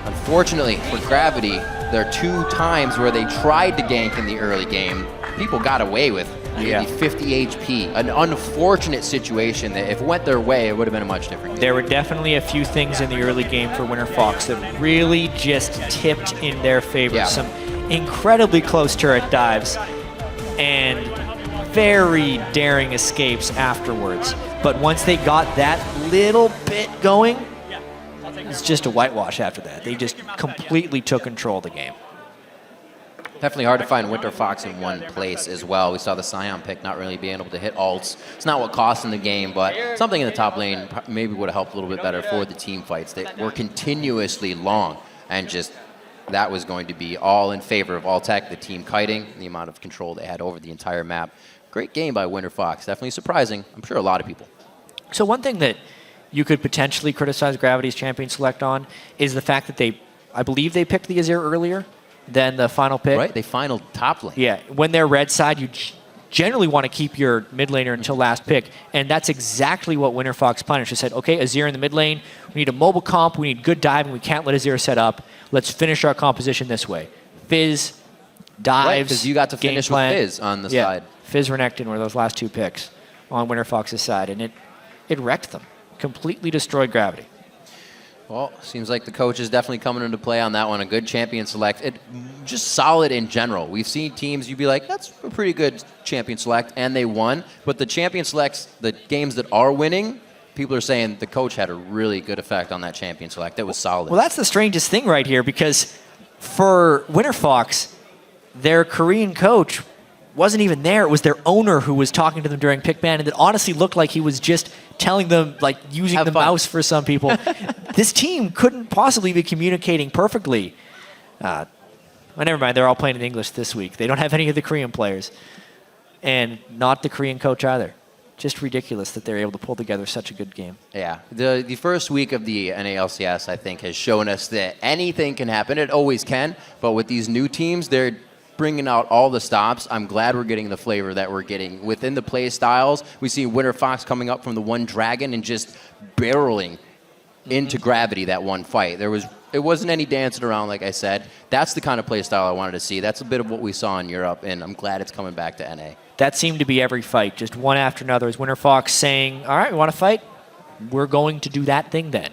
Unfortunately for Gravity, there are 2 times where they tried to gank in the early game. People got away with maybe 50 HP. An unfortunate situation that if it went their way, it would have been a much different game. There were definitely a few things in the early game for Winterfox that really just tipped in their favor. Yeah. Some incredibly close turret dives and very daring escapes afterwards. But once they got that little bit going, it's just a whitewash after that. They just completely took control of the game. Definitely hard to find Winterfox in one place as well. We saw the Scion pick not really being able to hit ults. It's not what cost in the game, but something in the top lane maybe would have helped a little bit better for the team fights that were continuously long and just that was going to be all in favor of Alltech, the team kiting, the amount of control they had over the entire map. Great game by Winterfox. Definitely surprising. I'm sure a lot of people. So one thing that you could potentially criticize Gravity's champion select on is the fact that I believe they picked the Azir earlier than the final pick. Right, they final top lane. Yeah, when they're red side, you generally want to keep your mid laner until last pick, and that's exactly what Winterfox planned. She said, okay, Azir in the mid lane, we need a mobile comp, we need good diving, we can't let Azir set up. Let's finish our composition this way. Fizz, dives, right, because you got to finish with Fizz on the side. Fizz Renekton were those last two picks on Winterfox's side, and it wrecked them. Completely destroyed Gravity. Well, seems like the coach is definitely coming into play on that one. A good champion select. Just solid in general. We've seen teams, you'd be like, that's a pretty good champion select, and they won. But the champion selects, the games that are winning, people are saying the coach had a really good effect on that champion select. That was solid. Well, that's the strangest thing right here, because for Winterfox, their Korean coach wasn't even there. It was their owner who was talking to them during pick ban, and it honestly looked like he was just telling them, like, using the mouse for some people. This team couldn't possibly be communicating perfectly. Well, never mind. They're all playing in English this week. They don't have any of the Korean players, and not the Korean coach either. Just ridiculous that they're able to pull together such a good game. Yeah, the first week of the NA LCS, I think, has shown us that anything can happen. It always can, but with these new teams, they're bringing out all the stops. I'm glad we're getting the flavor that we're getting. Within the play styles, we see Winterfox coming up from the one dragon and just barreling into Gravity that one fight. It wasn't any dancing around, like I said. That's the kind of play style I wanted to see. That's a bit of what we saw in Europe, and I'm glad it's coming back to NA. That seemed to be every fight, just one after another. As Winterfox saying, all right, we want to fight? We're going to do that thing then.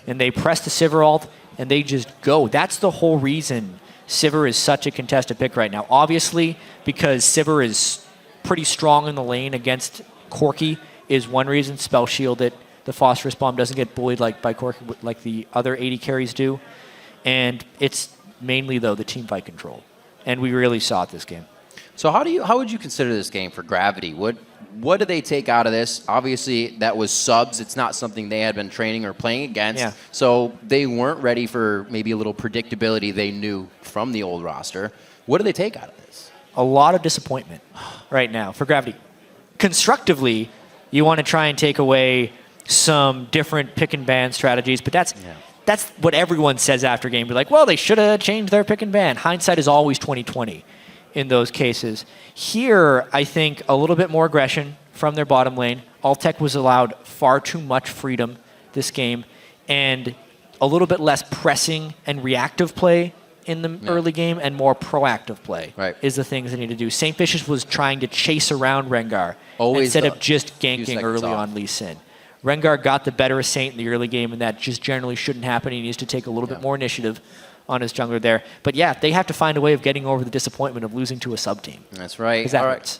And they press the Sivir ult, and they just go. That's the whole reason Sivir is such a contested pick right now. Obviously, because Sivir is pretty strong in the lane against Corki is one reason. Spell shield it. The phosphorus bomb doesn't get bullied by Corki like the other 80 carries do. And it's mainly, though, the team fight control. And we really saw it this game. So how would you consider this game for Gravity? What do they take out of this? Obviously, that was subs. It's not something they had been training or playing against. Yeah. So they weren't ready for maybe a little predictability they knew from the old roster. What do they take out of this? A lot of disappointment right now for Gravity. Constructively, you want to try and take away some different pick and ban strategies, but that's what everyone says after game. Be like, well, they should have changed their pick and ban. Hindsight is always 20/20 in those cases. Here, I think a little bit more aggression from their bottom lane. Alltech was allowed far too much freedom this game, and a little bit less pressing and reactive play in the early game, and more proactive play is the things they need to do. St. Vicious was trying to chase around Rengar instead of just ganking early on Lee Sin. Rengar got the better of Saint in the early game, and that just generally shouldn't happen. He needs to take a little bit more initiative on his jungler there. But yeah, they have to find a way of getting over the disappointment of losing to a sub-team. That's right. Because that hurts.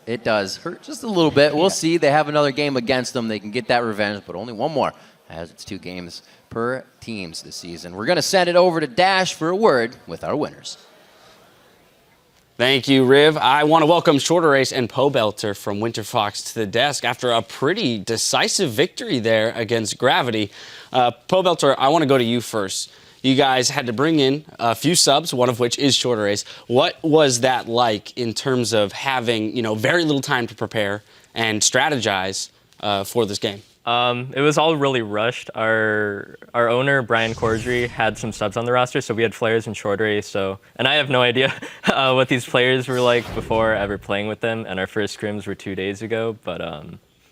It does hurt just a little bit. We'll see. They have another game against them. They can get that revenge, but only one more, as it's 2 games per teams this season. We're going to send it over to Dash for a word with our winners. Thank you, Riv. I want to welcome Shorter Race and Pobelter from Winterfox to the desk after a pretty decisive victory there against Gravity. Pobelter, I want to go to you first. You guys had to bring in a few subs, one of which is Shorter Race. What was that like in terms of having, very little time to prepare and strategize for this game? It was all really rushed. Our owner, Brian Cordry, had some subs on the roster, so we had players in Short Race. And I have no idea what these players were like before ever playing with them, and our first scrims were 2 days ago. But,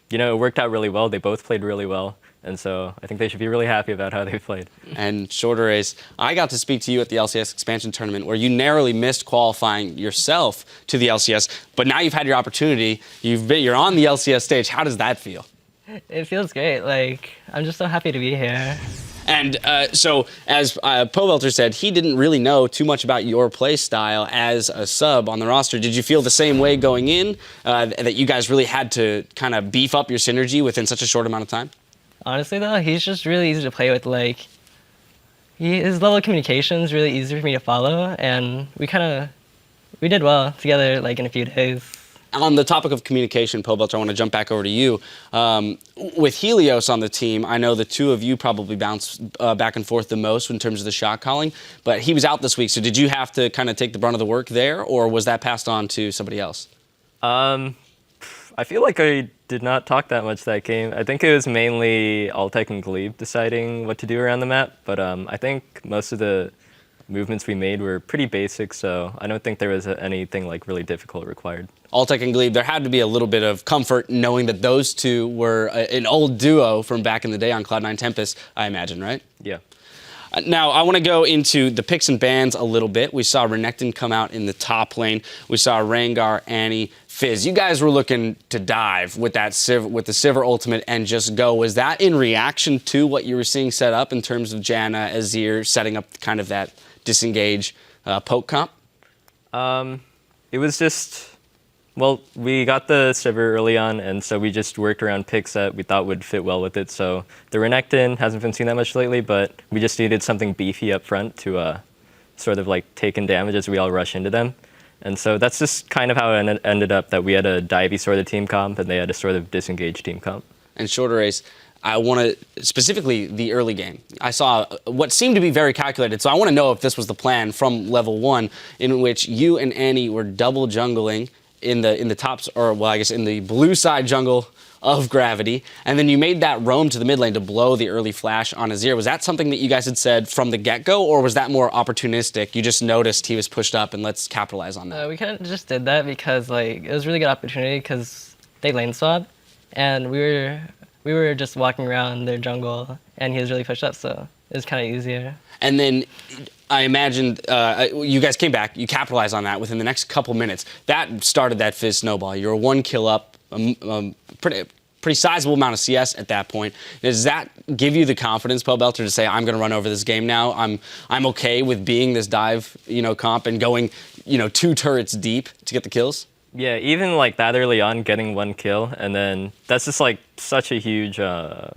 it worked out really well. They both played really well, and so I think they should be really happy about how they played. And Shorter Race, I got to speak to you at the LCS expansion tournament where you narrowly missed qualifying yourself to the LCS, but now you've had your opportunity. You're on the LCS stage. How does that feel? It feels great. I'm just so happy to be here. And so, as Pobelter said, he didn't really know too much about your play style as a sub on the roster. Did you feel the same way going in, that you guys really had to kind of beef up your synergy within such a short amount of time? Honestly, though, he's just really easy to play with. His level of communication is really easy for me to follow, and we did well together, in a few days. on the topic of communication, Pobelter, I want to jump back over to you. With Helios on the team, I know the two of you probably bounce back and forth the most in terms of the shot calling, but he was out this week, so did you have to kind of take the brunt of the work there, or was that passed on to somebody else? I feel like I did not talk that much that game. I think it was mainly Altec and Glebe deciding what to do around the map, but I think most of the movements we made were pretty basic, so I don't think there was anything like really difficult required. Altec and Glebe, there had to be a little bit of comfort knowing that those two were an old duo from back in the day on Cloud9 Tempest, I imagine, right? Yeah. Now, I want to go into the picks and bans a little bit. We saw Renekton come out in the top lane. We saw Rengar, Annie, Fizz. You guys were looking to dive with that with the Sivir ultimate and just go. Was that in reaction to what you were seeing set up in terms of Janna, Azir setting up kind of that disengage poke comp? It was just, well, we got the Sivir early on, and so we just worked around picks that we thought would fit well with it. So the Renekton hasn't been seen that much lately, but we just needed something beefy up front to sort of like take in damage as we all rush into them. And so that's just kind of how it ended up, that we had a divey sort of team comp, and they had a sort of disengaged team comp. And Shorter Race, I want to, specifically the early game, I saw what seemed to be very calculated, so I want to know if this was the plan from level 1, in which you and Annie were double jungling in the tops, or well, I guess in the blue side jungle of Gravity, and then you made that roam to the mid lane to blow the early flash on Azir. Was that something that you guys had said from the get-go, or was that more opportunistic? You just noticed he was pushed up and let's capitalize on that? We kind of just did that because like it was a really good opportunity because they lane swapped, and we were just walking around their jungle, and he was really pushed up, so it was kind of easier. And then I imagined you guys came back, you capitalized on that within the next couple minutes. That started that Fizz snowball. You were 1 kill up, pretty sizable amount of CS at that point. Does that give you the confidence, Pobelter, to say, I'm going to run over this game now? I'm okay with being this dive, comp and going, 2 turrets deep to get the kills? Yeah, even like that early on, getting 1 kill, and then that's just like such a huge, I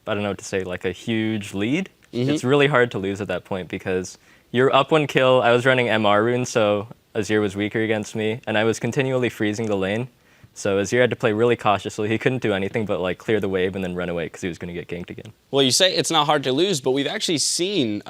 don't know what to say, like a huge lead. Mm-hmm. It's really hard to lose at that point because you're up 1 kill. I was running MR runes, so Azir was weaker against me, and I was continually freezing the lane. So Azir had to play really cautiously. He couldn't do anything but like clear the wave and then run away because he was going to get ganked again. Well, you say it's not hard to lose, but we've actually seen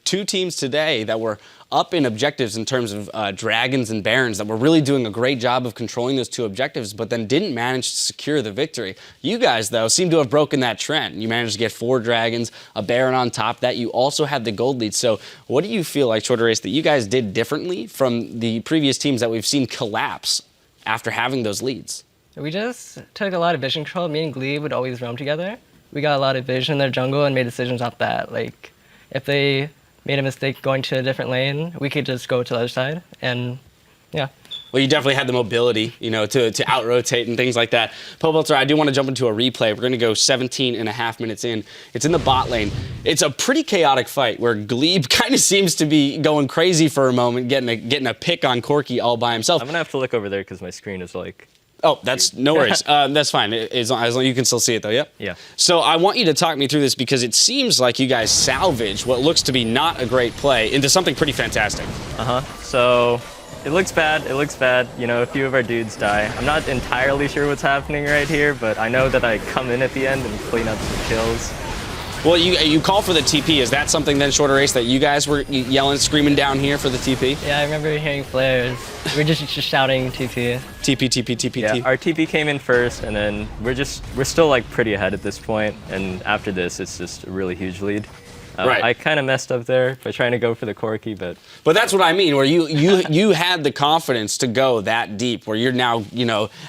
2 teams today that were up in objectives in terms of Dragons and Barons that were really doing a great job of controlling those 2 objectives, but then didn't manage to secure the victory. You guys, though, seem to have broken that trend. You managed to get 4 Dragons, a Baron on top of that. You also had the gold lead. So what do you feel like, Shorter Race, that you guys did differently from the previous teams that we've seen collapse after having those leads? We just took a lot of vision control. Me and Glebe would always roam together. We got a lot of vision in their jungle and made decisions off that. Like, if they made a mistake going to a different lane, we could just go to the other side, and yeah. Well, you definitely had the mobility, to out-rotate and things like that. Pobelter, I do want to jump into a replay. We're going to go 17 and a half minutes in. It's in the bot lane. It's a pretty chaotic fight where Glebe kind of seems to be going crazy for a moment, getting a pick on Corki all by himself. I'm going to have to look over there because my screen is like... Oh, that's no worries. That's fine. As long as you can still see it, though, yep? Yeah. So I want you to talk me through this because it seems like you guys salvage what looks to be not a great play into something pretty fantastic. So it looks bad. It looks bad. A few of our dudes die. I'm not entirely sure what's happening right here, but I know that I come in at the end and clean up some kills. Well, you call for the TP. Is that something then, Shorter Race, that you guys were yelling, screaming down here for the TP? Yeah, I remember hearing flares. We were just shouting TP. TP, TP, TP, yeah, TP. Our TP came in first, and then we're still like pretty ahead at this point, and after this, it's just a really huge lead. Right. I kind of messed up there by trying to go for the Corki, but that's what I mean, where you had the confidence to go that deep, where you're now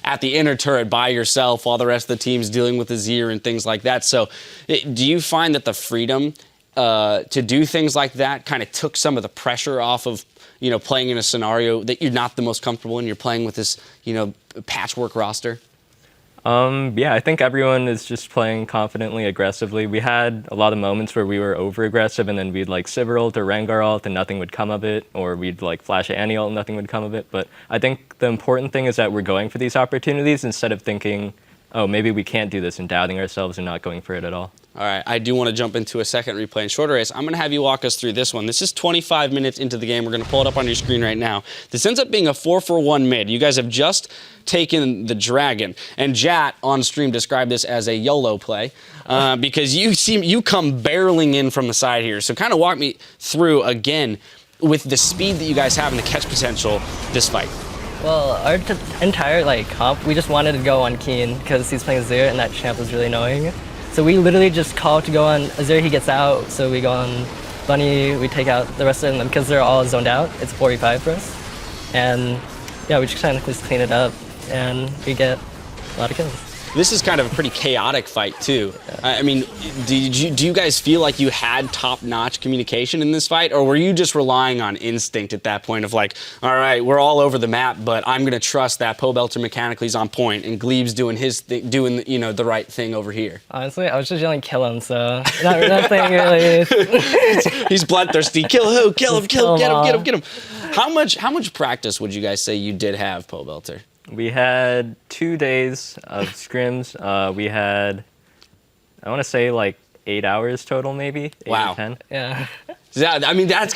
at the inner turret by yourself while the rest of the team's dealing with Azir and things like that. So, do you find that the freedom to do things like that kind of took some of the pressure off of playing in a scenario that you're not the most comfortable in? You're playing with this patchwork roster. Yeah, I think everyone is just playing confidently, aggressively. We had a lot of moments where we were over-aggressive, and then we'd like Sivir ult or Rengar ult, and nothing would come of it, or we'd like flash an Annie ult, and nothing would come of it. But I think the important thing is that we're going for these opportunities instead of thinking, oh, maybe we can't do this, and doubting ourselves and not going for it at all. All right, I do want to jump into a second replay in shorter race. I'm going to have you walk us through this one. This is 25 minutes into the game. We're going to pull it up on your screen right now. This ends up being a 4-for-1 mid. You guys have just taken the Dragon. And Jat on stream described this as a YOLO play because you come barreling in from the side here. So kind of walk me through again with the speed that you guys have and the catch potential this fight. Well, our entire comp, we just wanted to go on Keen because he's playing Azir and that champ was really annoying. So we literally just call to go on Azir, he gets out, so we go on Bunny, we take out the rest of them because they're all zoned out. It's 4v5 for us. And yeah, we just kind of just clean it up and we get a lot of kills. This is kind of a pretty chaotic fight too. I mean, do you guys feel like you had top-notch communication in this fight, or were you just relying on instinct at that point of like, all right, we're all over the map, but I'm going to trust that Pobelter mechanically is on point and Glebe's doing his doing the right thing over here? Honestly, I was just yelling kill him, so nothing really. He's bloodthirsty. Kill who? Kill him! Kill him! Get him! Get him! How much practice would you guys say you did have, Pobelter? We had 2 days of scrims. We had, I want to say 8 hours total, maybe. 8 or 10. Yeah. I mean, that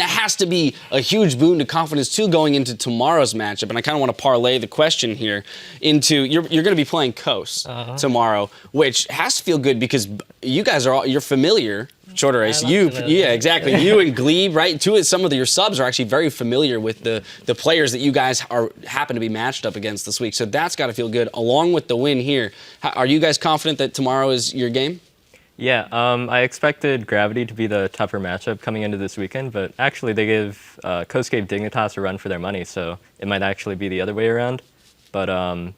has to be a huge boon to confidence too going into tomorrow's matchup. And I kind of want to parlay the question here into you're going to be playing Coast tomorrow, which has to feel good because you guys you're familiar. Shorter race. Yeah, exactly. You and Glebe, right? Some of your subs are actually very familiar with the players that you guys happen to be matched up against this week. So that's got to feel good. Along with the win here, are you guys confident that tomorrow is your game? Yeah, I expected Gravity to be the tougher matchup coming into this weekend, but actually Coast gave Dignitas a run for their money, so it might actually be the other way around. But I'm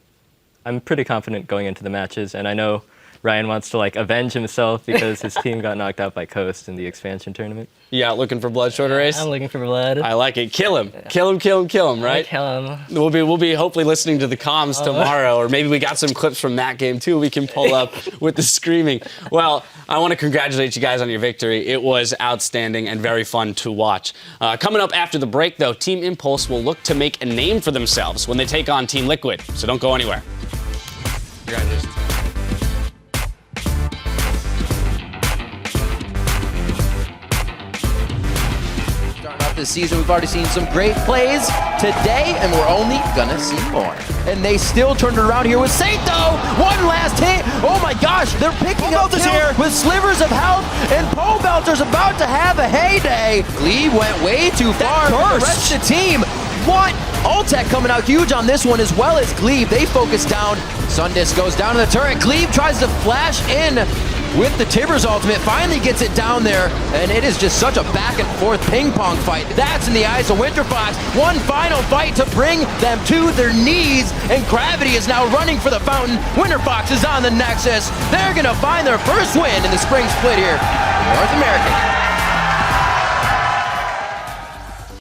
pretty confident going into the matches, and I know Ryan wants to avenge himself because his team got knocked out by Coast in the expansion tournament. Yeah, looking for blood, shorter race? I'm looking for blood. I like it. Kill him. Kill him, right? Kill him. We'll be hopefully listening to the comms tomorrow, or maybe we got some clips from that game too we can pull up with the screaming. Well, I want to congratulate you guys on your victory. It was outstanding and very fun to watch. Coming up after the break, though, Team Impulse will look to make a name for themselves when they take on Team Liquid, so don't go anywhere. Congratulations. This season, we've already seen some great plays today, and we're only gonna see more. And they still turned it around here with Saint, though. One last hit. Oh my gosh, they're picking up kills here with slivers of health, and Pobelter's about to have a heyday. Lee went way too far. The rest of the team. What? Ultec coming out huge on this one, as well as Glebe. They focus down. Sundis goes down to the turret. Glebe tries to flash in with the Tibbers ultimate, finally gets it down there, and it is just such a back and forth ping pong fight. That's in the eyes of Winterfox. One final fight to bring them to their knees, and Gravity is now running for the fountain. Winterfox is on the Nexus. They're gonna find their first win in the spring split here in North America.